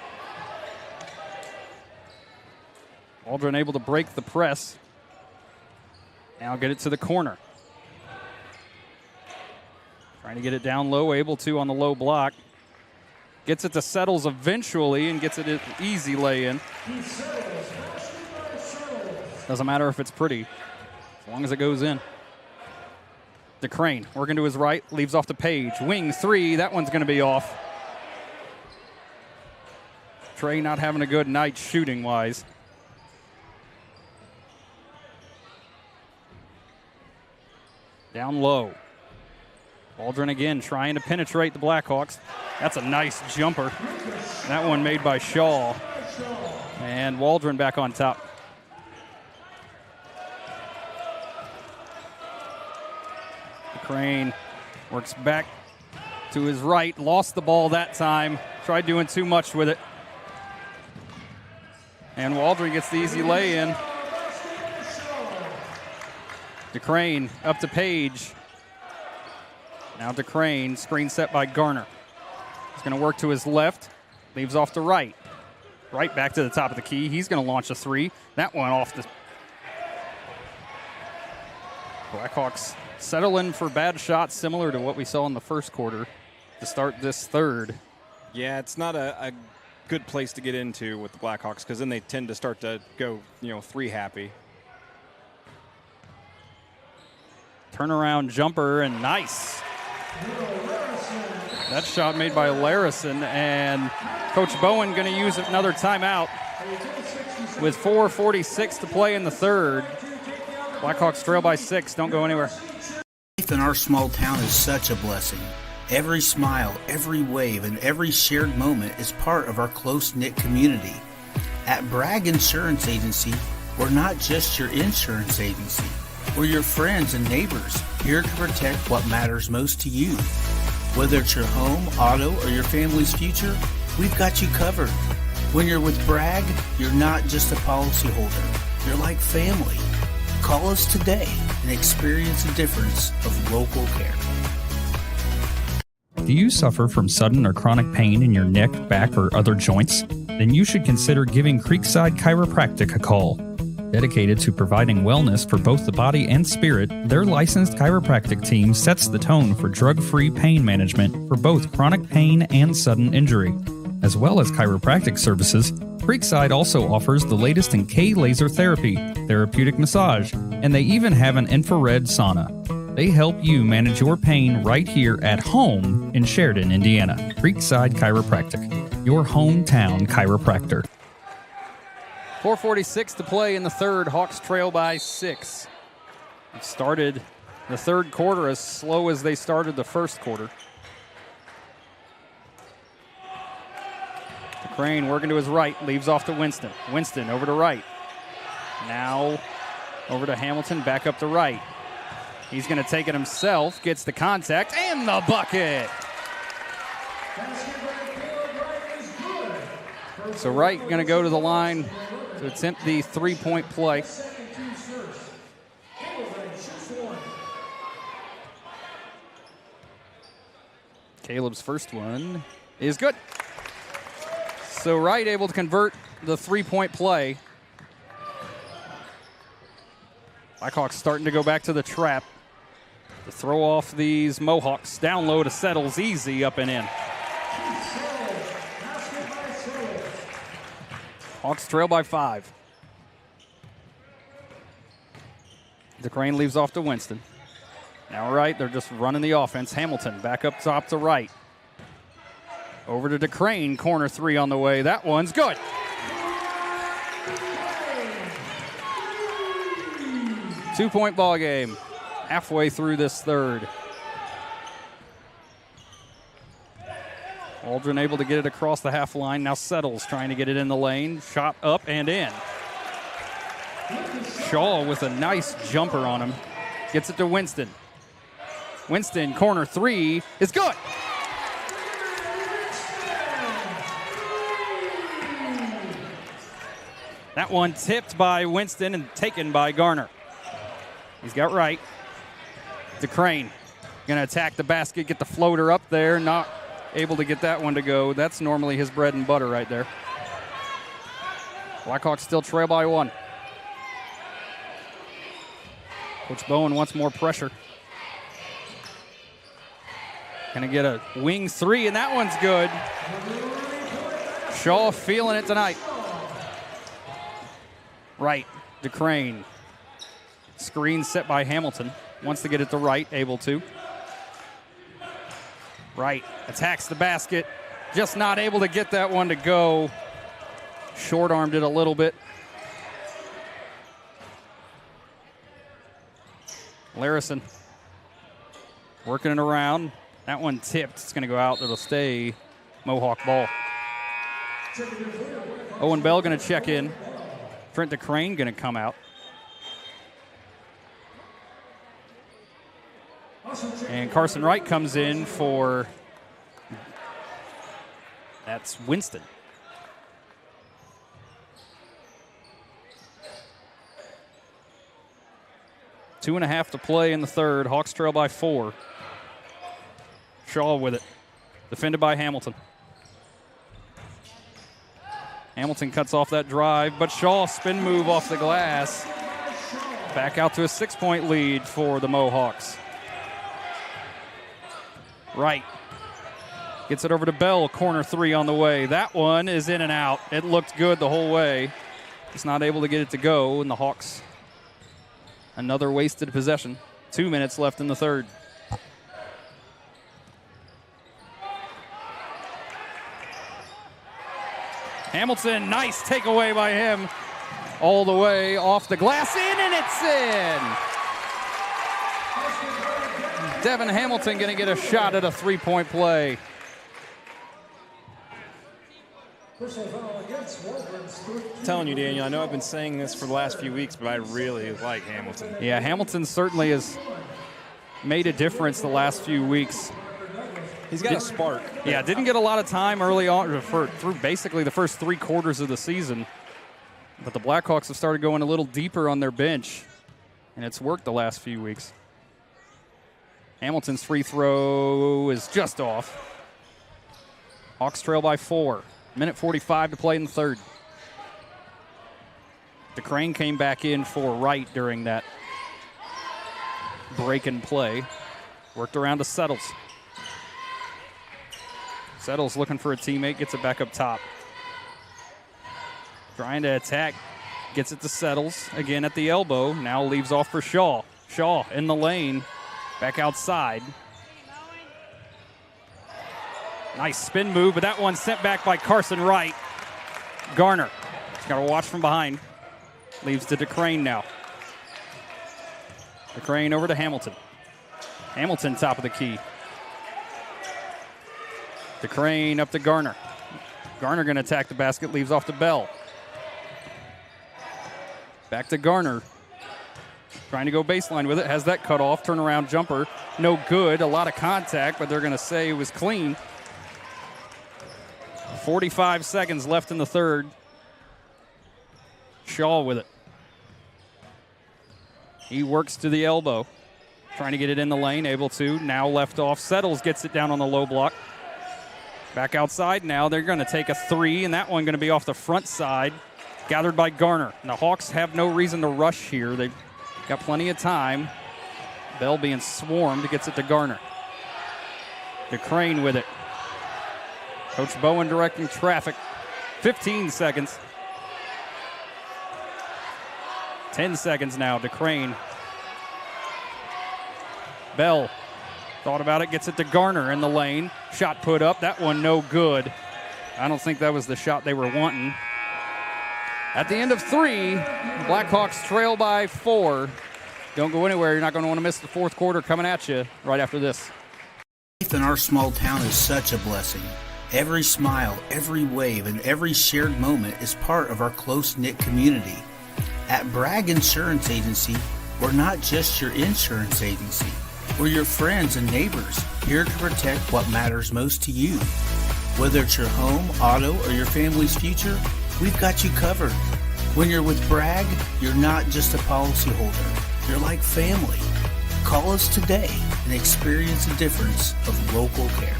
Waldron able to break the press. Now get it to the corner. Trying to get it down low, able to on the low block. Gets it to Settles eventually and gets it an easy lay-in. Doesn't matter if it's pretty, as long as it goes in. DeCrane working to his right, leaves off to Page. Wing 3, that one's going to be off. Trey not having a good night shooting-wise. Down low. Waldron again trying to penetrate the Blackhawks. That's a nice jumper. That one made by Shaw. And Waldron back on top. Crane works back to his right. Lost the ball that time. Tried doing too much with it. And Waldron gets the easy lay-in. DeCrane up to Page. Now DeCrane, screen set by Garner. He's going to work to his left, leaves off to right. Right back to the top of the key. He's going to launch a 3. That one off the... Blackhawks settling for bad shots similar to what we saw in the first quarter to start this third. Yeah, it's not a good place to get into with the Blackhawks because then they tend to start to go, 3 happy. Turnaround jumper and nice. That shot made by Larison, and Coach Bowen going to use another timeout with 4:46 to play in the third. Blackhawks trail by 6. Don't go anywhere. Life in our small town is such a blessing. Every smile, every wave, and every shared moment is part of our close-knit community. At Bragg Insurance Agency, we're not just your insurance agency. We're your friends and neighbors, here to protect what matters most to you. Whether it's your home, auto, or your family's future, we've got you covered. When you're with Bragg, you're not just a policyholder. You're like family. Call us today and experience the difference of local care. Do you suffer from sudden or chronic pain in your neck, back, or other joints? Then you should consider giving Creekside Chiropractic a call. Dedicated to providing wellness for both the body and spirit, their licensed chiropractic team sets the tone for drug-free pain management for both chronic pain and sudden injury. As well as chiropractic services, Creekside also offers the latest in K-laser therapy, therapeutic massage, and they even have an infrared sauna. They help you manage your pain right here at home in Sheridan, Indiana. Creekside Chiropractic, your hometown chiropractor. 4:46 to play in the third. Hawks trail by 6. It started the third quarter as slow as they started the first quarter. Crane working to his right, leaves off to Winston. Winston over to right. Now over to Hamilton, back up to right. He's going to take it himself, gets the contact, and the bucket. So Wright going to go to the line to attempt the three-point play. Caleb's first one is good. So Wright able to convert the three-point play. Blackhawks starting to go back to the trap to throw off these Mohawks. Down low to Settles, easy up and in. Hawks trail by 5. DeCrane leaves off to Winston. Now Wright, they're just running the offense. Hamilton back up top to Wright. Over to DeCrane, corner 3 on the way. That one's good. Two-point ball game halfway through this third. Waldron able to get it across the half line. Now Settles trying to get it in the lane. Shot up and in. Shaw with a nice jumper on him. Gets it to Winston. Winston, corner 3 is good. That one tipped by Winston and taken by Garner. He's got Wright. DeCrane gonna attack the basket, get the floater up there, not able to get that one to go. That's normally his bread and butter right there. Blackhawks still trail by 1. Coach Bowen wants more pressure. Gonna get a wing 3, and that one's good. Shaw feeling it tonight. Right, DeCrane. Screen set by Hamilton. Wants to get it to Wright, able to. Wright attacks the basket. Just not able to get that one to go. Short-armed it a little bit. Larison working it around. That one tipped. It's going to go out. It'll stay Mohawk ball. Owen Bell going to check in. Trent DeCrane going to come out. And Carson Wright comes in for, that's Winston. Two and a half to play in the third. Hawks trail by 4. Shaw with it. Defended by Hamilton. Hamilton cuts off that drive, but Shaw spin move off the glass. Back out to a 6-point lead for the Mohawks. Wright gets it over to Bell, corner 3 on the way. That one is in and out. It looked good the whole way. Just not able to get it to go, and the Hawks, another wasted possession. 2 minutes left in the third. Hamilton, nice takeaway by him. All the way off the glass, in, and it's in. Devin Hamilton going to get a shot at a three-point play. I'm telling you, Daniel, I know I've been saying this for the last few weeks, but I really like Hamilton. Yeah, Hamilton certainly has made a difference the last few weeks. He's got a spark. Yeah, didn't get a lot of time early on through basically the first 3 quarters of the season. But the Blackhawks have started going a little deeper on their bench, and it's worked the last few weeks. Hamilton's free throw is just off. Hawks trail by 4. Minute 45 to play in the third. DeCrane came back in for Wright during that break and play. Worked around to Settles. Settles looking for a teammate, gets it back up top. Trying to attack, gets it to Settles. Again at the elbow, now leaves off for Shaw. Shaw in the lane, back outside. Nice spin move, but that one sent back by Carson Wright. Garner, he's got to watch from behind. Leaves to DeCrane now. DeCrane over to Hamilton. Hamilton top of the key. DeCrane up to Garner. Garner going to attack the basket, leaves off to Bell. Back to Garner. Trying to go baseline with it, has that cut off, turnaround jumper. No good, a lot of contact, but they're going to say it was clean. 45 seconds left in the third. Shaw with it. He works to the elbow. Trying to get it in the lane, able to. Now left off. Settles gets it down on the low block. Back outside now. They're going to take a 3, and that one going to be off the front side. Gathered by Garner. And the Hawks have no reason to rush here. They've got plenty of time. Bell being swarmed, gets it to Garner. DeCrane with it. Coach Bowen directing traffic. 15 seconds. 10 seconds now. DeCrane. Bell thought about it, gets it to Garner in the lane. Shot put up. That one no good. I don't think that was the shot they were wanting. At the end of 3, the Blackhawks trail by 4. Don't go anywhere. You're not going to want to miss the fourth quarter coming at you right after this. Life in our small town is such a blessing. Every smile, every wave, and every shared moment is part of our close-knit community. At Bragg Insurance Agency, we're not just your insurance agency. We're your friends and neighbors, here to protect what matters most to you. Whether it's your home, auto, or your family's future, we've got you covered. When you're with Bragg, you're not just a policyholder. You're like family. Call us today and experience the difference of local care.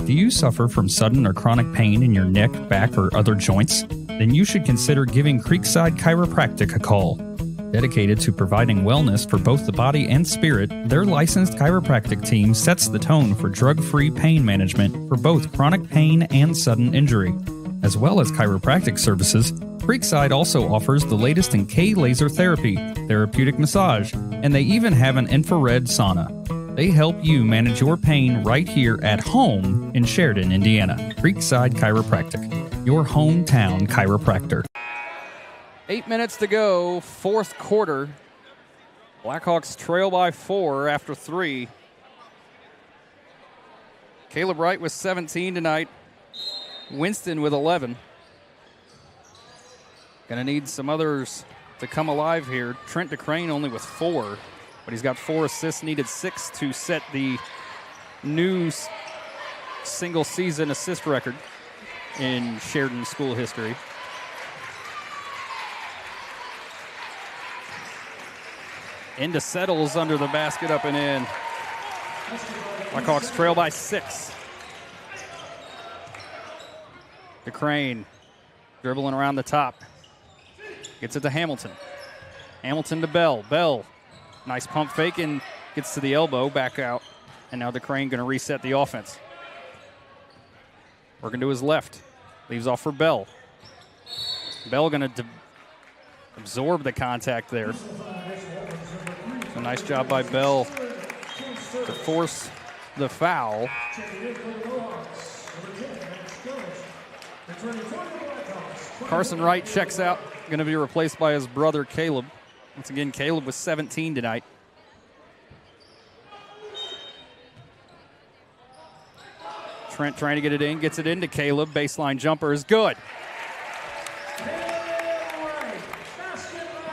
Do you suffer from sudden or chronic pain in your neck, back, or other joints? Then you should consider giving Creekside Chiropractic a call. Dedicated to providing wellness for both the body and spirit, their licensed chiropractic team sets the tone for drug-free pain management for both chronic pain and sudden injury. As well as chiropractic services, Creekside also offers the latest in K-laser therapy, therapeutic massage, and they even have an infrared sauna. They help you manage your pain right here at home in Sheridan, Indiana. Creekside Chiropractic, your hometown chiropractor. 8 minutes to go, fourth quarter. Blackhawks trail by 4 after 3. Caleb Wright with 17 tonight. Winston with 11. Gonna need some others to come alive here. Trent DeCrane only with 4, but he's got 4 assists, needed 6 to set the new single season assist record in Sheridan school history. Into Settles under the basket, up and in. Blackhawks trail by 6. DeCrane dribbling around the top. Gets it to Hamilton. Hamilton to Bell. Bell, nice pump fake and gets to the elbow, back out. And now DeCrane going to reset the offense. Working to his left. Leaves off for Bell. Bell going to absorb the contact there. So nice job by Bell to force the foul. Carson Wright checks out, going to be replaced by his brother Caleb. Once again, Caleb was 17 tonight. Trent trying to get it in, gets it into Caleb. Baseline jumper is good.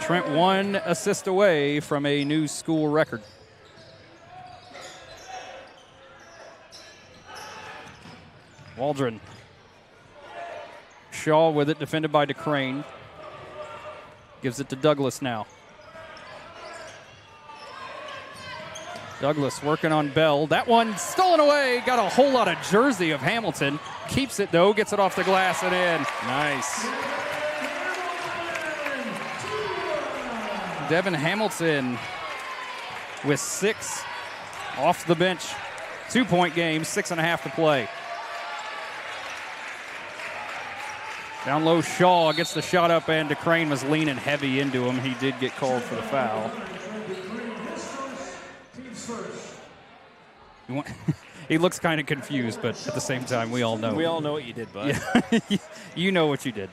Trent 1 assist away from a new school record. Waldron. Shaw with it, defended by DeCrane. Gives it to Douglas now. Douglas working on Bell. That one stolen away. Got a whole lot of jersey of Hamilton. Keeps it though, gets it off the glass and in. Nice. Devin Hamilton with 6 off the bench. 2-point game, 6.5 to play. Down low, Shaw gets the shot up, and DeCrane was leaning heavy into him. He did get called for the foul. He looks kind of confused, but at the same time, we all know. We all know what you did, bud. Yeah. You know what you did.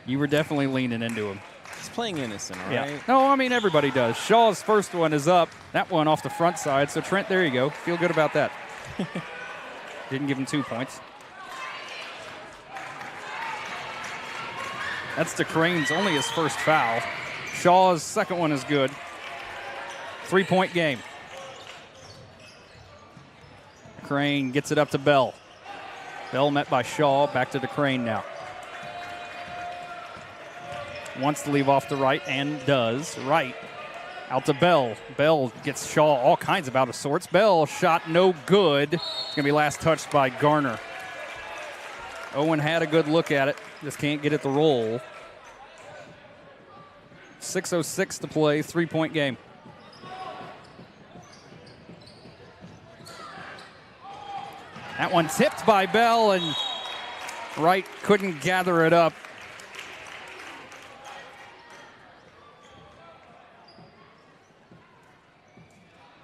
You were definitely leaning into him. He's playing innocent, all right? Yeah. No, I mean, everybody does. Shaw's first one is up. That one off the front side. So, Trent, there you go. Feel good about that. Didn't give him 2 points. That's DeCrane's only his first foul. Shaw's second one is good. 3-point game. DeCrane gets it up to Bell. Bell met by Shaw. Back to DeCrane now. Wants to leave off the right and does. Right out to Bell. Bell gets Shaw all kinds of out of sorts. Bell shot no good. It's going to be last touched by Garner. Owen had a good look at it. Just can't get it to roll. 6:06 to play, 3-point game. That one tipped by Bell, and Wright couldn't gather it up.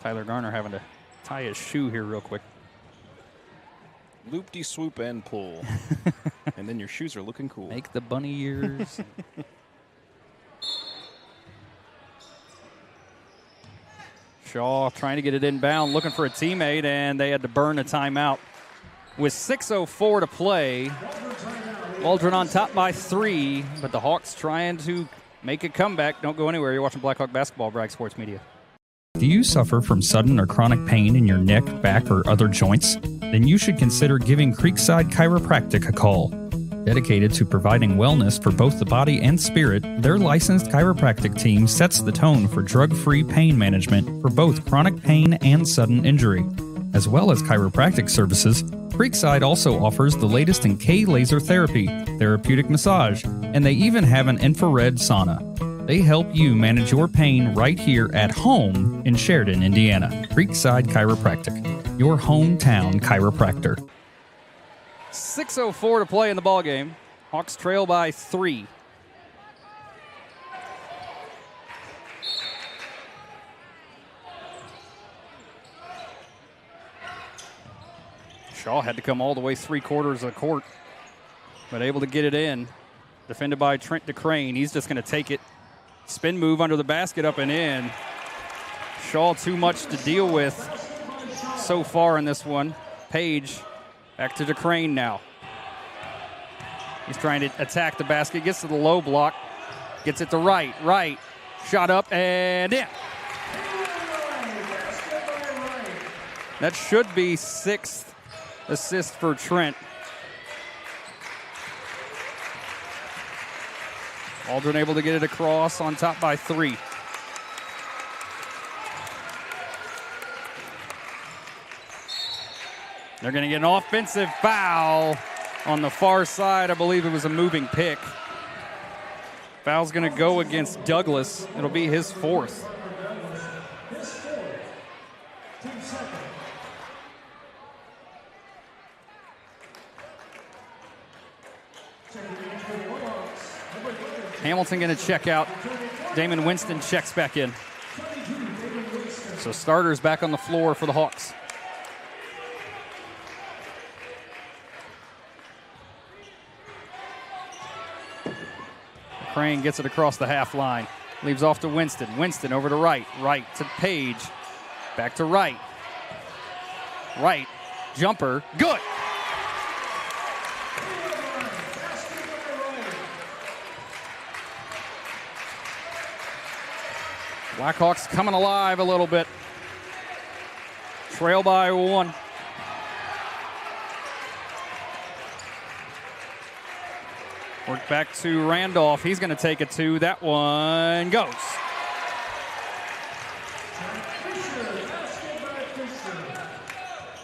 Tyler Garner having to tie his shoe here real quick. Loop-de-swoop and pull. And then your shoes are looking cool. Make the bunny ears. Shaw trying to get it inbound, looking for a teammate, and they had to burn a timeout. With 6:04 to play, Waldron on top by 3, but the Hawks trying to make a comeback. Don't go anywhere. You're watching Blackhawk Basketball, Bragg Sports Media. Do you suffer from sudden or chronic pain in your neck, back, or other joints? Then you should consider giving Creekside Chiropractic a call. Dedicated to providing wellness for both the body and spirit, their licensed chiropractic team sets the tone for drug-free pain management for both chronic pain and sudden injury. As well as chiropractic services, Creekside also offers the latest in K-laser therapy, therapeutic massage, and they even have an infrared sauna. They help you manage your pain right here at home in Sheridan, Indiana. Creekside Chiropractic, your hometown chiropractor. 6:04 to play in the ballgame. Hawks trail by 3. Shaw had to come all the way 3/4 of the court, but able to get it in. Defended by Trent DeCrane. He's just going to take it. Spin move under the basket, up and in. Shaw too much to deal with so far in this one. Page back to DeCrane now. He's trying to attack the basket, gets to the low block, gets it to Wright. Wright, shot up and in. That should be 6th assist for Trent. Waldron able to get it across, on top by 3. They're going to get an offensive foul on the far side. I believe it was a moving pick. Foul's going to go against Douglas. It'll be his 4th. Hamilton going to check out. Damon Winston checks back in. So starters back on the floor for the Hawks. Crane gets it across the half line. Leaves off to Winston. Winston over to Wright. Wright to Page. Back to Wright. Wright. Jumper. Good. Blackhawks coming alive a little bit. Trail by 1. Work back to Randolph. He's going to take it 2. That one goes.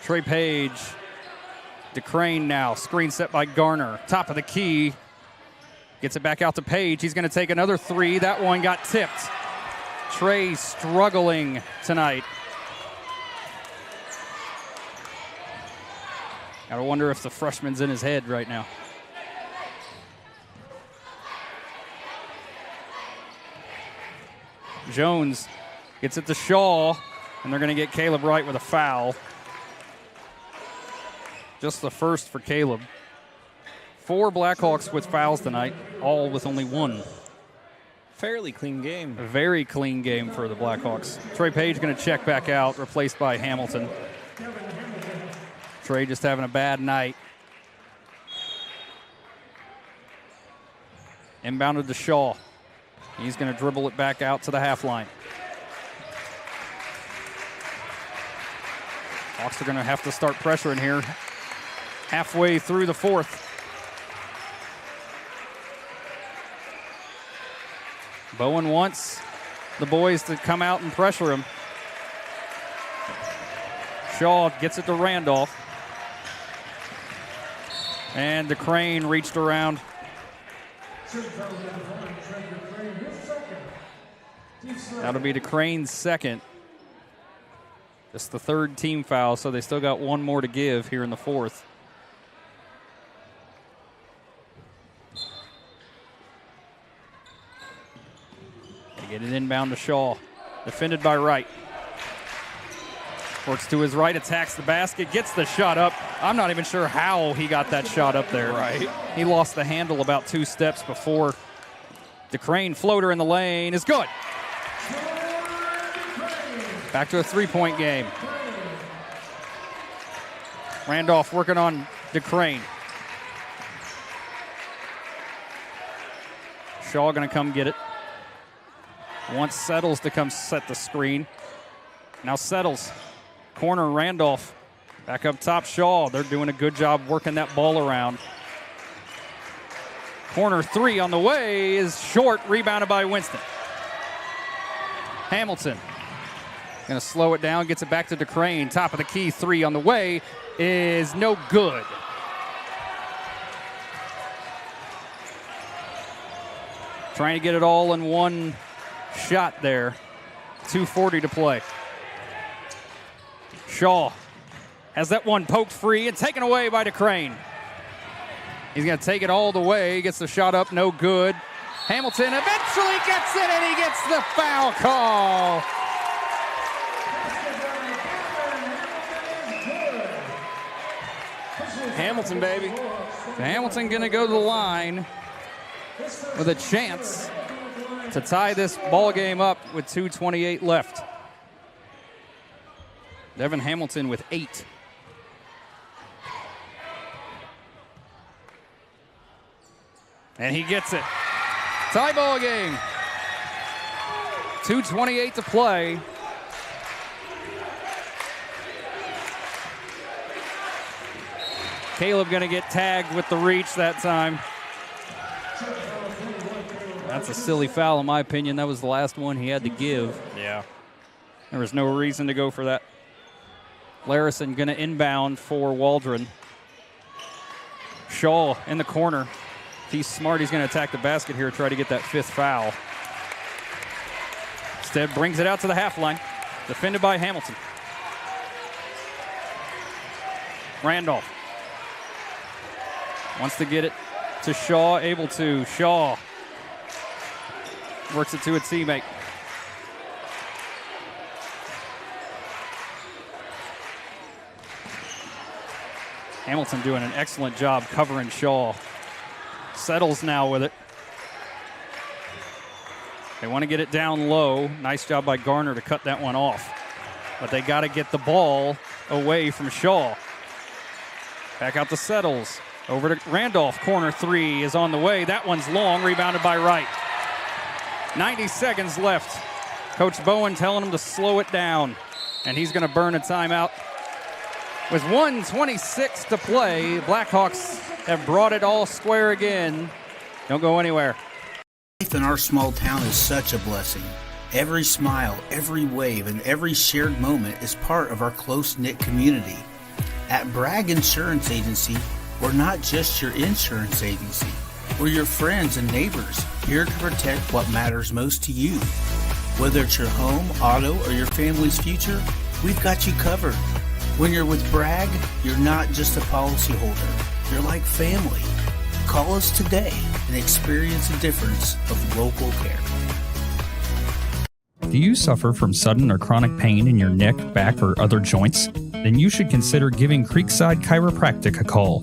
Trey Page. DeCrane now. Screen set by Garner. Top of the key. Gets it back out to Page. He's going to take another 3. That one got tipped. Trey struggling tonight. Gotta wonder if the freshman's in his head right now. Jones gets it to Shaw, and they're going to get Caleb Wright with a foul. Just the first for Caleb. 4 Blackhawks with fouls tonight, all with only 1. Fairly clean game. A very clean game for the Blackhawks. Trey Page going to check back out, replaced by Hamilton. Trey just having a bad night. Inbounded to Shaw. He's going to dribble it back out to the half line. Hawks are going to have to start pressuring here halfway through the 4th. Bowen wants the boys to come out and pressure him. Shaw gets it to Randolph. And DeCrane reached around. That'll be DeCrane's second. Just the 3rd team foul, so they still got 1 more to give here in the 4th. Get it inbound to Shaw. Defended by Wright. Works to his right, attacks the basket, gets the shot up. I'm not even sure how he got that shot up there. Right. He lost the handle about 2 steps before. DeCrane floater in the lane is good. Back to a 3-point game. Randolph working on DeCrane. Shaw going to come get it. Wants Settles to come set the screen. Now Settles. Corner Randolph. Back up top Shaw. They're doing a good job working that ball around. Corner 3 on the way is short. Rebounded by Winston. Hamilton. Going to slow it down. Gets it back to DeCrane. Top of the key. 3 on the way is no good. Trying to get it all in one shot there. 2:40 to play. Shaw has that one poked free and taken away by DeCrane. He's going to take it all the way. Gets the shot up, no good. Hamilton eventually gets it, and he gets the foul call. Hamilton, baby. Hamilton going to go to the line with a chance to tie this ball game up with 2:28 left. Devin Hamilton with 8. And he gets it. Tie ball game. 2:28 to play. Caleb going to get tagged with the reach that time. That's a silly foul in my opinion. That was the last one he had to give. Yeah. There was no reason to go for that. Larison going to inbound for Waldron. Shaw in the corner. If he's smart, he's going to attack the basket here, try to get that 5th foul. Instead, brings it out to the half line. Defended by Hamilton. Randolph wants to get it to Shaw, able to. Shaw works it to a teammate. Hamilton doing an excellent job covering Shaw. Settles now with it. They want to get it down low. Nice job by Garner to cut that one off. But they got to get the ball away from Shaw. Back out to Settles. Over to Randolph. Corner three is on the way. That one's long. Rebounded by Wright. 90 seconds left. Coach Bowen telling him to slow it down. And he's going to burn a timeout. With 1:26 to play, Blackhawks have brought it all square again. Don't go anywhere. Life in our small town is such a blessing. Every smile, every wave, and every shared moment is part of our close-knit community. At Bragg Insurance Agency, we're not just your insurance agency. We're your friends and neighbors, here to protect what matters most to you. Whether it's your home, auto, or your family's future, we've got you covered. When you're with Bragg, you're not just a policyholder. You're like family. Call us today and experience the difference of local care. Do you suffer from sudden or chronic pain in your neck, back, or other joints? Then you should consider giving Creekside Chiropractic a call.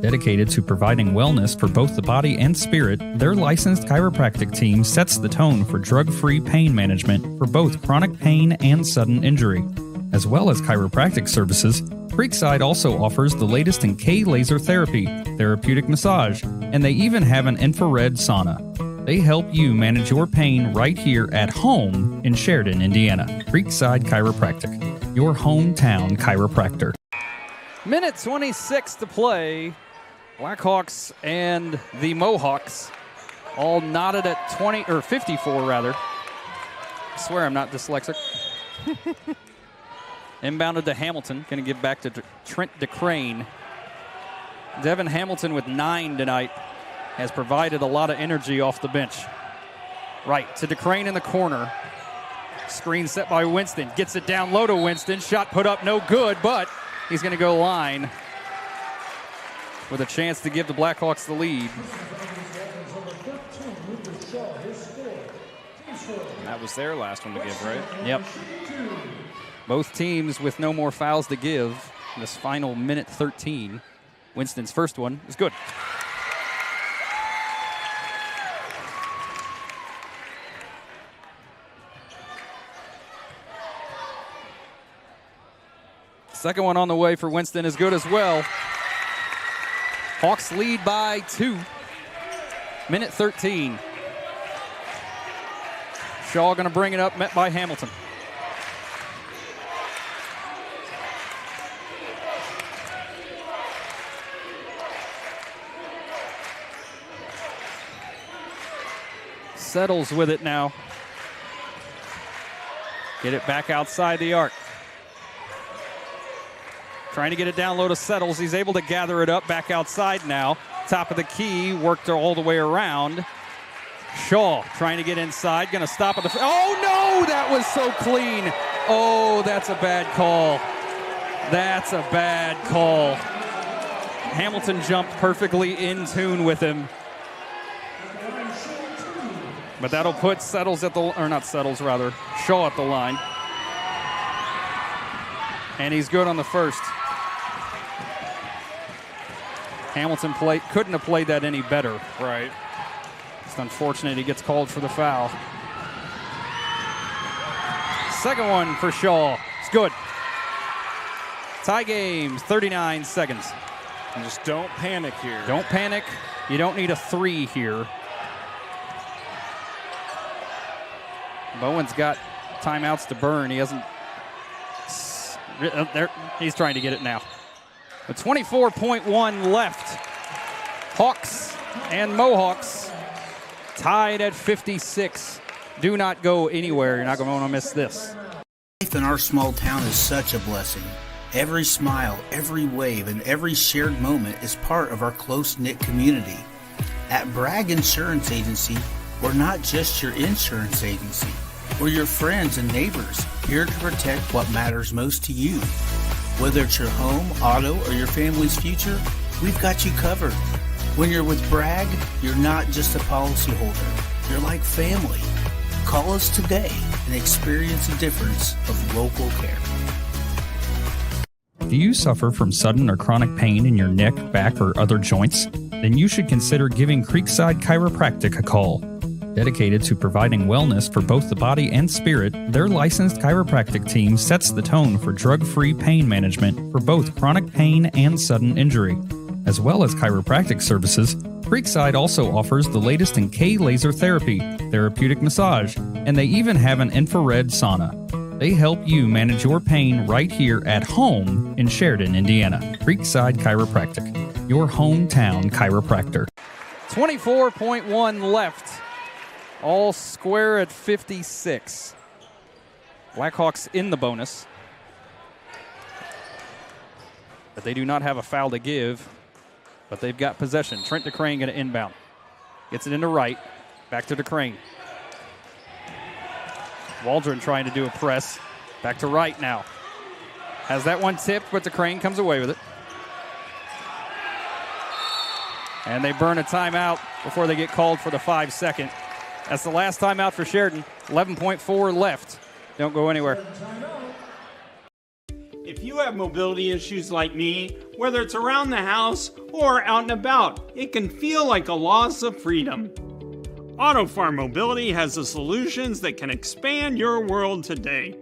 Dedicated to providing wellness for both the body and spirit, their licensed chiropractic team sets the tone for drug-free pain management for both chronic pain and sudden injury. As well as chiropractic services, Creekside also offers the latest in K-laser therapy, therapeutic massage, and they even have an infrared sauna. They help you manage your pain right here at home in Sheridan, Indiana. Creekside Chiropractic, your hometown chiropractor. Minute 26 to play. Blackhawks and the Mohawks all knotted at 54 rather. I swear I'm not dyslexic. Inbounded to Hamilton. Going to give back to Trent DeCrane. Devin Hamilton with 9 tonight has provided a lot of energy off the bench. Right to DeCrane in the corner. Screen set by Winston. Gets it down low to Winston. Shot put up no good, but he's going to go line with a chance to give the Blackhawks the lead. That was their last one to give, right? Yep. Both teams with no more fouls to give in this final minute 13. Winston's first one is good. Second one on the way for Winston is good as well. Hawks lead by 2. Minute 13. Shaw going to bring it up, met by Hamilton. Settles with it now. Get it back outside the arc. Trying to get it down low to Settles. He's able to gather it up back outside now. Top of the key, worked all the way around. Shaw trying to get inside, going to stop at the... Oh, no! That was so clean. Oh, that's a bad call. That's a bad call. Hamilton jumped perfectly in tune with him. But that'll put Settles at the... Or not Settles, rather. Shaw at the line. And he's good on the first. Hamilton couldn't have played that any better. Right. It's unfortunate he gets called for the foul. Second one for Shaw. It's good. Tie game, 39 seconds. And just don't panic here. Don't panic. You don't need a 3 here. Bowen's got timeouts to burn. He hasn't... There, he's trying to get it now. With 24.1 left, Hawks and Mohawks tied at 56. Do not go anywhere. You're not going to want to miss this. Life in our small town is such a blessing. Every smile, every wave, and every shared moment is part of our close-knit community. At Bragg Insurance Agency, we're not just your insurance agency. We're your friends and neighbors, here to protect what matters most to you. Whether it's your home, auto, or your family's future, we've got you covered. When you're with Bragg, you're not just a policyholder. You're like family. Call us today and experience the difference of local care. Do you suffer from sudden or chronic pain in your neck, back, or other joints? Then you should consider giving Creekside Chiropractic a call. Dedicated to providing wellness for both the body and spirit, their licensed chiropractic team sets the tone for drug-free pain management for both chronic pain and sudden injury. As well as chiropractic services, Creekside also offers the latest in K-laser therapy, therapeutic massage, and they even have an infrared sauna. They help you manage your pain right here at home in Sheridan, Indiana. Creekside Chiropractic, your hometown chiropractor. 24.1 left. All square at 56. Blackhawks in the bonus. But they do not have a foul to give. But they've got possession. Trent DeCrane going to inbound. Gets it into right. Back to DeCrane. Waldron trying to do a press. Back to right now. Has that one tipped, but DeCrane comes away with it. And they burn a timeout before they get called for the 5-second. That's the last timeout for Sheridan. 11.4 left. Don't go anywhere. If you have mobility issues like me, whether it's around the house or out and about, it can feel like a loss of freedom. AutoFarm Mobility has the solutions that can expand your world today.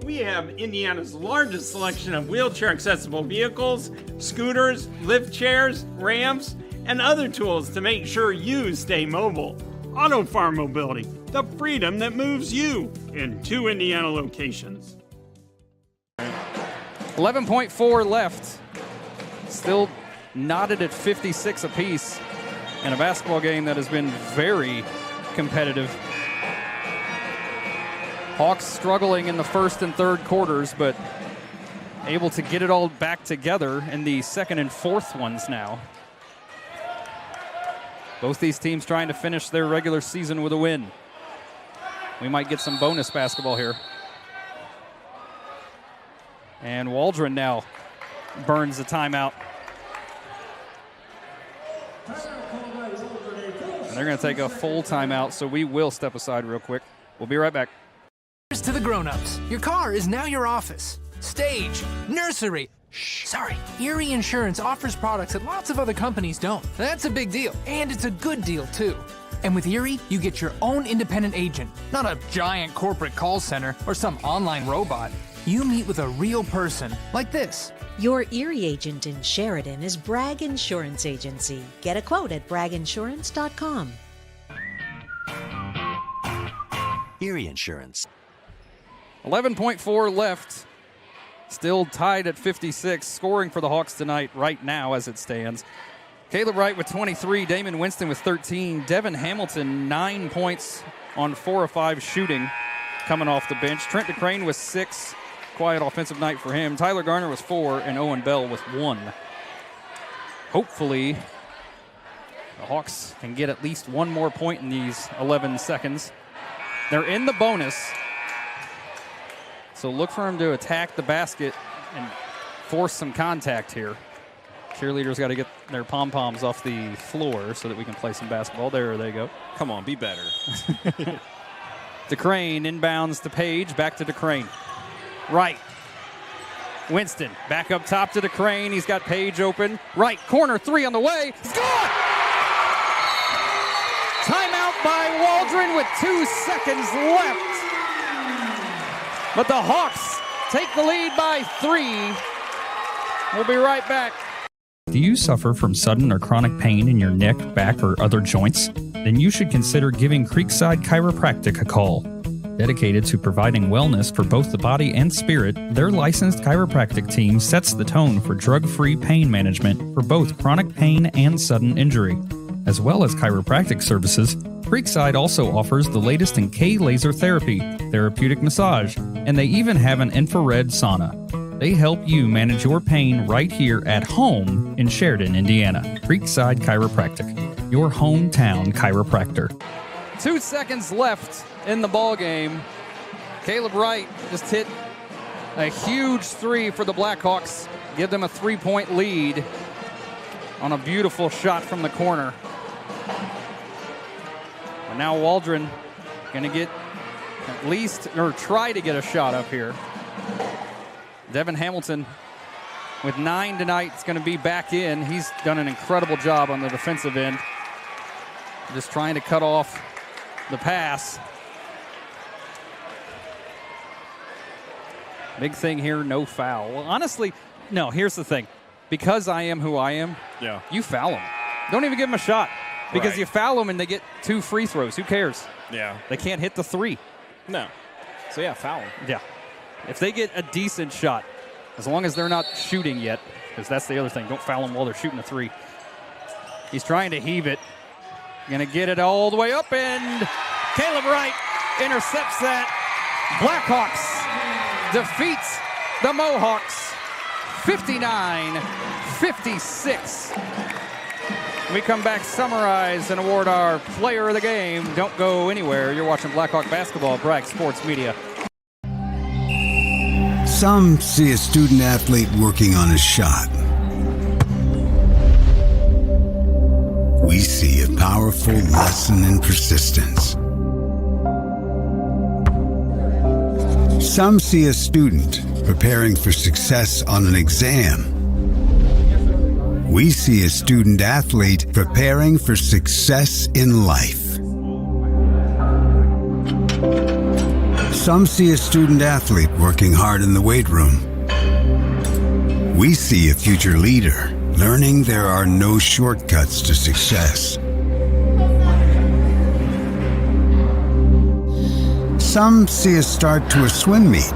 We have Indiana's largest selection of wheelchair-accessible vehicles, scooters, lift chairs, ramps, and other tools to make sure you stay mobile. AutoFarm Mobility, the freedom that moves you, in 2 Indiana locations. 11.4 left. Still knotted at 56 apiece in a basketball game that has been very competitive. Hawks struggling in the first and third quarters, but able to get it all back together in the second and fourth ones now. Both these teams trying to finish their regular season with a win. We might get some bonus basketball here. And Waldron now burns the timeout. And they're going to take a full timeout, so we will step aside real quick. We'll be right back. Here's to the grown-ups. Your car is now your office, stage, nursery. Sorry, Erie Insurance offers products that lots of other companies don't. That's a big deal, and it's a good deal, too. And with Erie, you get your own independent agent, not a giant corporate call center or some online robot. You meet with a real person, like this. Your Erie agent in Sheridan is Bragg Insurance Agency. Get a quote at bragginsurance.com. Erie Insurance. 11.4 left. Still tied at 56. Scoring for the Hawks tonight right now as it stands. Caleb Wright with 23. Damon Winston with 13. Devin Hamilton, 9 points on 4 of 5 shooting coming off the bench. Trent DeCrane with 6. Quiet offensive night for him. Tyler Garner with 4 and Owen Bell with 1. Hopefully, the Hawks can get at least one more point in these 11 seconds. They're in the bonus. So look for them to attack the basket and force some contact here. Cheerleaders got to get their pom-poms off the floor so that we can play some basketball. There they go. Come on, be better. DeCrane inbounds to Page. Back to DeCrane. Right. Winston back up top to DeCrane. He's got Page open. Right corner 3 on the way. Score! Timeout by Waldron with 2 seconds left. But the Hawks take the lead by 3. We'll be right back. Do you suffer from sudden or chronic pain in your neck, back, or other joints? Then you should consider giving Creekside Chiropractic a call. Dedicated to providing wellness for both the body and spirit, their licensed chiropractic team sets the tone for drug-free pain management for both chronic pain and sudden injury. As well as chiropractic services, Creekside also offers the latest in K-laser therapy, therapeutic massage, and they even have an infrared sauna. They help you manage your pain right here at home in Sheridan, Indiana. Creekside Chiropractic, your hometown chiropractor. 2 seconds left in the ball game. Caleb Wright just hit a huge 3 for the Blackhawks. Give them a 3-point lead on a beautiful shot from the corner. And now Waldron going to get at least, or try to get a shot up here. Devin Hamilton with 9 tonight. It's going to be back in. He's done an incredible job on the defensive end. Just trying to cut off the pass. Big thing here, no foul. Well, honestly, no, here's the thing. Because I am who I am, you foul them. Don't even give them a shot. Because you foul them and they get 2 free throws. Who cares? Yeah. They can't hit the 3. No. So, yeah, foul them. Yeah. If they get a decent shot, as long as they're not shooting yet, because that's the other thing. Don't foul them while they're shooting a 3. He's trying to heave it. Going to get it all the way up, and Caleb Wright intercepts that. Blackhawks defeats the Mohawks 59-56. We come back, summarize, and award our player of the game. Don't go anywhere. You're watching Blackhawk basketball, Bragg Sports Media. Some see a student athlete working on a shot. We see a powerful lesson in persistence. Some see a student preparing for success on an exam. We see a student athlete preparing for success in life. Some see a student athlete working hard in the weight room. We see a future leader learning there are no shortcuts to success. Some see a start to a swim meet.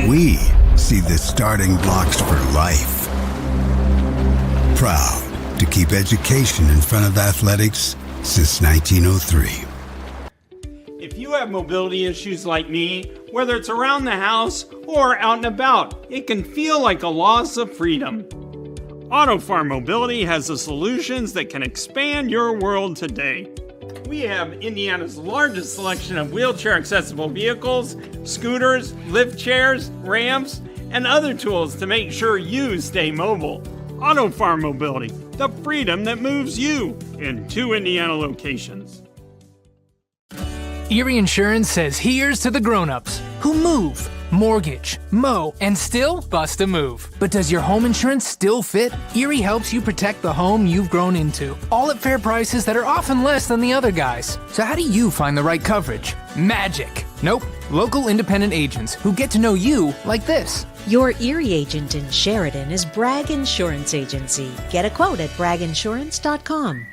We see the starting blocks for life. Proud to keep education in front of athletics since 1903. If you have mobility issues like me, whether it's around the house or out and about, it can feel like a loss of freedom. AutoFarm Mobility has the solutions that can expand your world today. We have Indiana's largest selection of wheelchair-accessible vehicles, scooters, lift chairs, ramps, and other tools to make sure you stay mobile. AutoFarm Mobility, the freedom that moves you, in 2 Indiana locations. Erie Insurance says here's to the grown-ups who move, mortgage, mow, and still bust a move. But does your home insurance still fit? Erie helps you protect the home you've grown into, all at fair prices that are often less than the other guys. So how do you find the right coverage? Magic. Nope. Local independent agents who get to know you like this. Your Erie agent in Sheridan is Bragg Insurance Agency. Get a quote at bragginsurance.com.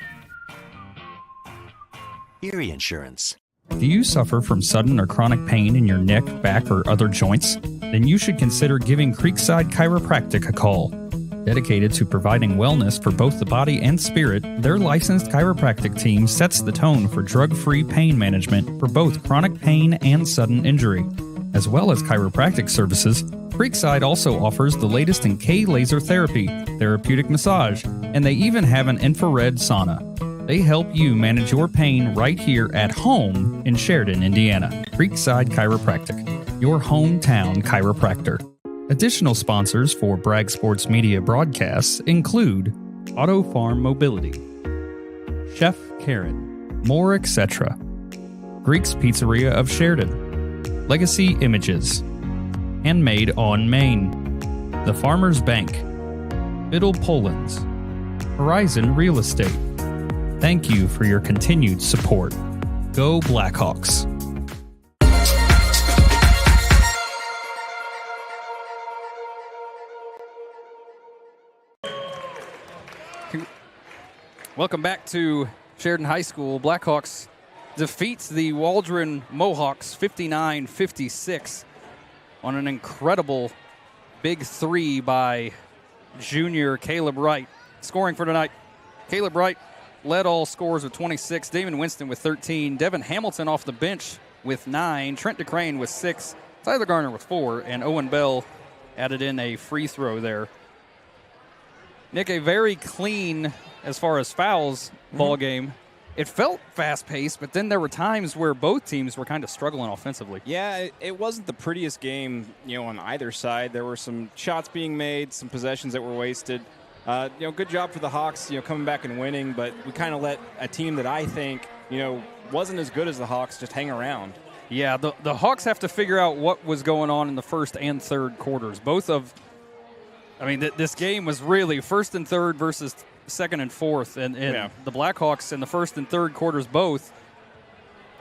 Erie Insurance. Do you suffer from sudden or chronic pain in your neck, back, or other joints? Then you should consider giving Creekside Chiropractic a call. Dedicated to providing wellness for both the body and spirit, their licensed chiropractic team sets the tone for drug-free pain management for both chronic pain and sudden injury. As well as chiropractic services, Creekside also offers the latest in K-laser therapy, therapeutic massage, and they even have an infrared sauna. They help you manage your pain right here at home in Sheridan, Indiana. Creekside Chiropractic, your hometown chiropractor. Additional sponsors for Bragg Sports Media broadcasts include AutoFarm Mobility, Chef Karen, More Etc., Greek's Pizzeria of Sheridan, Legacy Images, Handmade on Maine, The Farmers Bank, Biddle Poland's, Horizon Real Estate. Thank you for your continued support. Go Blackhawks. Welcome back to Sheridan High School. Blackhawks defeats the Waldron Mohawks 59-56 on an incredible big 3 by junior Caleb Wright. Scoring for tonight, Caleb Wright led all scorers with 26, Damon Winston with 13, Devin Hamilton off the bench with 9, Trent DeCrane with 6, Tyler Garner with 4, and Owen Bell added in a free throw there. Nick, a very clean, as far as fouls, ball game. It felt fast-paced, but then there were times where both teams were kind of struggling offensively. Yeah, it wasn't the prettiest game, on either side. There were some shots being made, some possessions that were wasted. Good job for the Hawks, coming back and winning, but we kind of let a team that I think, wasn't as good as the Hawks just hang around. Yeah, the Hawks have to figure out what was going on in the first and third quarters. This game was really first and third versus second and fourth, and the Blackhawks in the first and third quarters both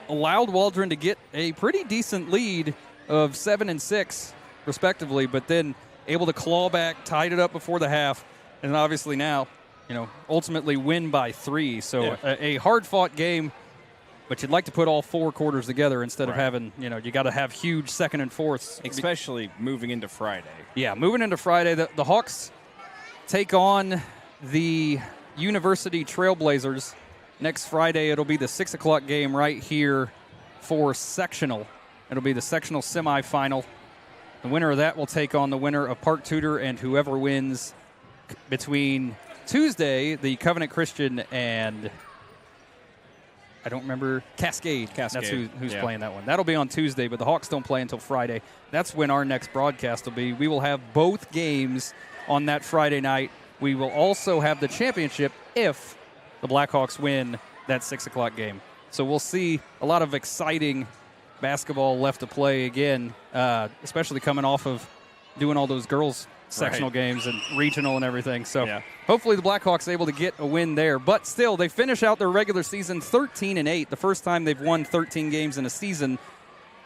allowed Waldron to get a pretty decent lead of 7 and 6, respectively, but then able to claw back, tied it up before the half, and obviously now, ultimately win by 3. So a hard-fought game, but you'd like to put all 4 quarters together instead of having, you got to have huge second and fourths. Especially moving into Friday. Yeah, moving into Friday, the Hawks take on the University Trailblazers. Next Friday, it'll be the 6 o'clock game right here for sectional. It'll be the sectional semifinal. The winner of that will take on the winner of Park Tudor, and whoever wins between Tuesday, the Covenant Christian and I don't remember, Cascade. That's who's playing that one. That'll be on Tuesday, but the Hawks don't play until Friday. That's when our next broadcast will be. We will have both games on that Friday night. We will also have the championship if the Blackhawks win that 6 o'clock game. So we'll see a lot of exciting basketball left to play again, especially coming off of doing all those girls' sectional games and regional and everything. So hopefully the Blackhawks able to get a win there. But still, they finish out their regular season 13-8, the first time they've won 13 games in a season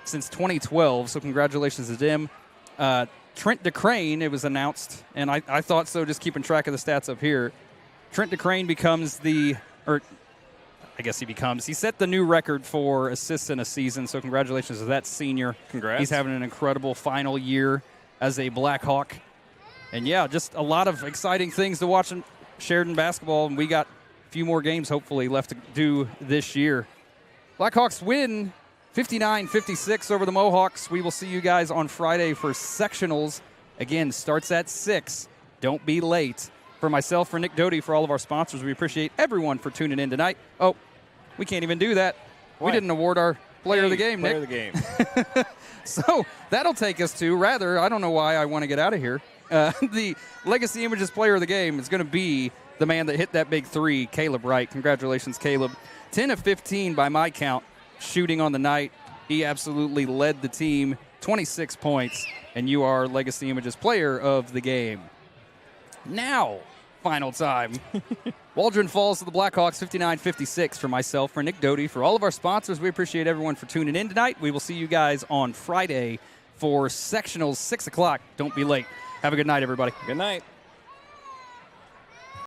since 2012. So congratulations to them. Trent DeCrane, it was announced, and I thought so just keeping track of the stats up here. Trent DeCrane becomes he set the new record for assists in a season, so congratulations to that senior. Congrats. He's having an incredible final year as a Blackhawk. And, just a lot of exciting things to watch in Sheridan basketball, and we got a few more games hopefully left to do this year. Blackhawks win 59-56 over the Mohawks. We will see you guys on Friday for sectionals. Again, starts at 6. Don't be late. For myself, for Nick Doty, for all of our sponsors, we appreciate everyone for tuning in tonight. Oh, we can't even do that. What? We didn't award our player of the game, Nick. Player of the game. So that'll take us to, I don't know why I want to get out of here. The Legacy Images player of the game is going to be the man that hit that big 3, Caleb Wright. Congratulations, Caleb. 10 of 15 by my count, shooting on the night. He absolutely led the team, 26 points, and you are Legacy Images player of the game. Now, final time. Waldron falls to the Blackhawks 59-56 for myself, for Nick Doty, for all of our sponsors. We appreciate everyone for tuning in tonight. We will see you guys on Friday for sectionals 6 o'clock. Don't be late. Have a good night, everybody. Good night.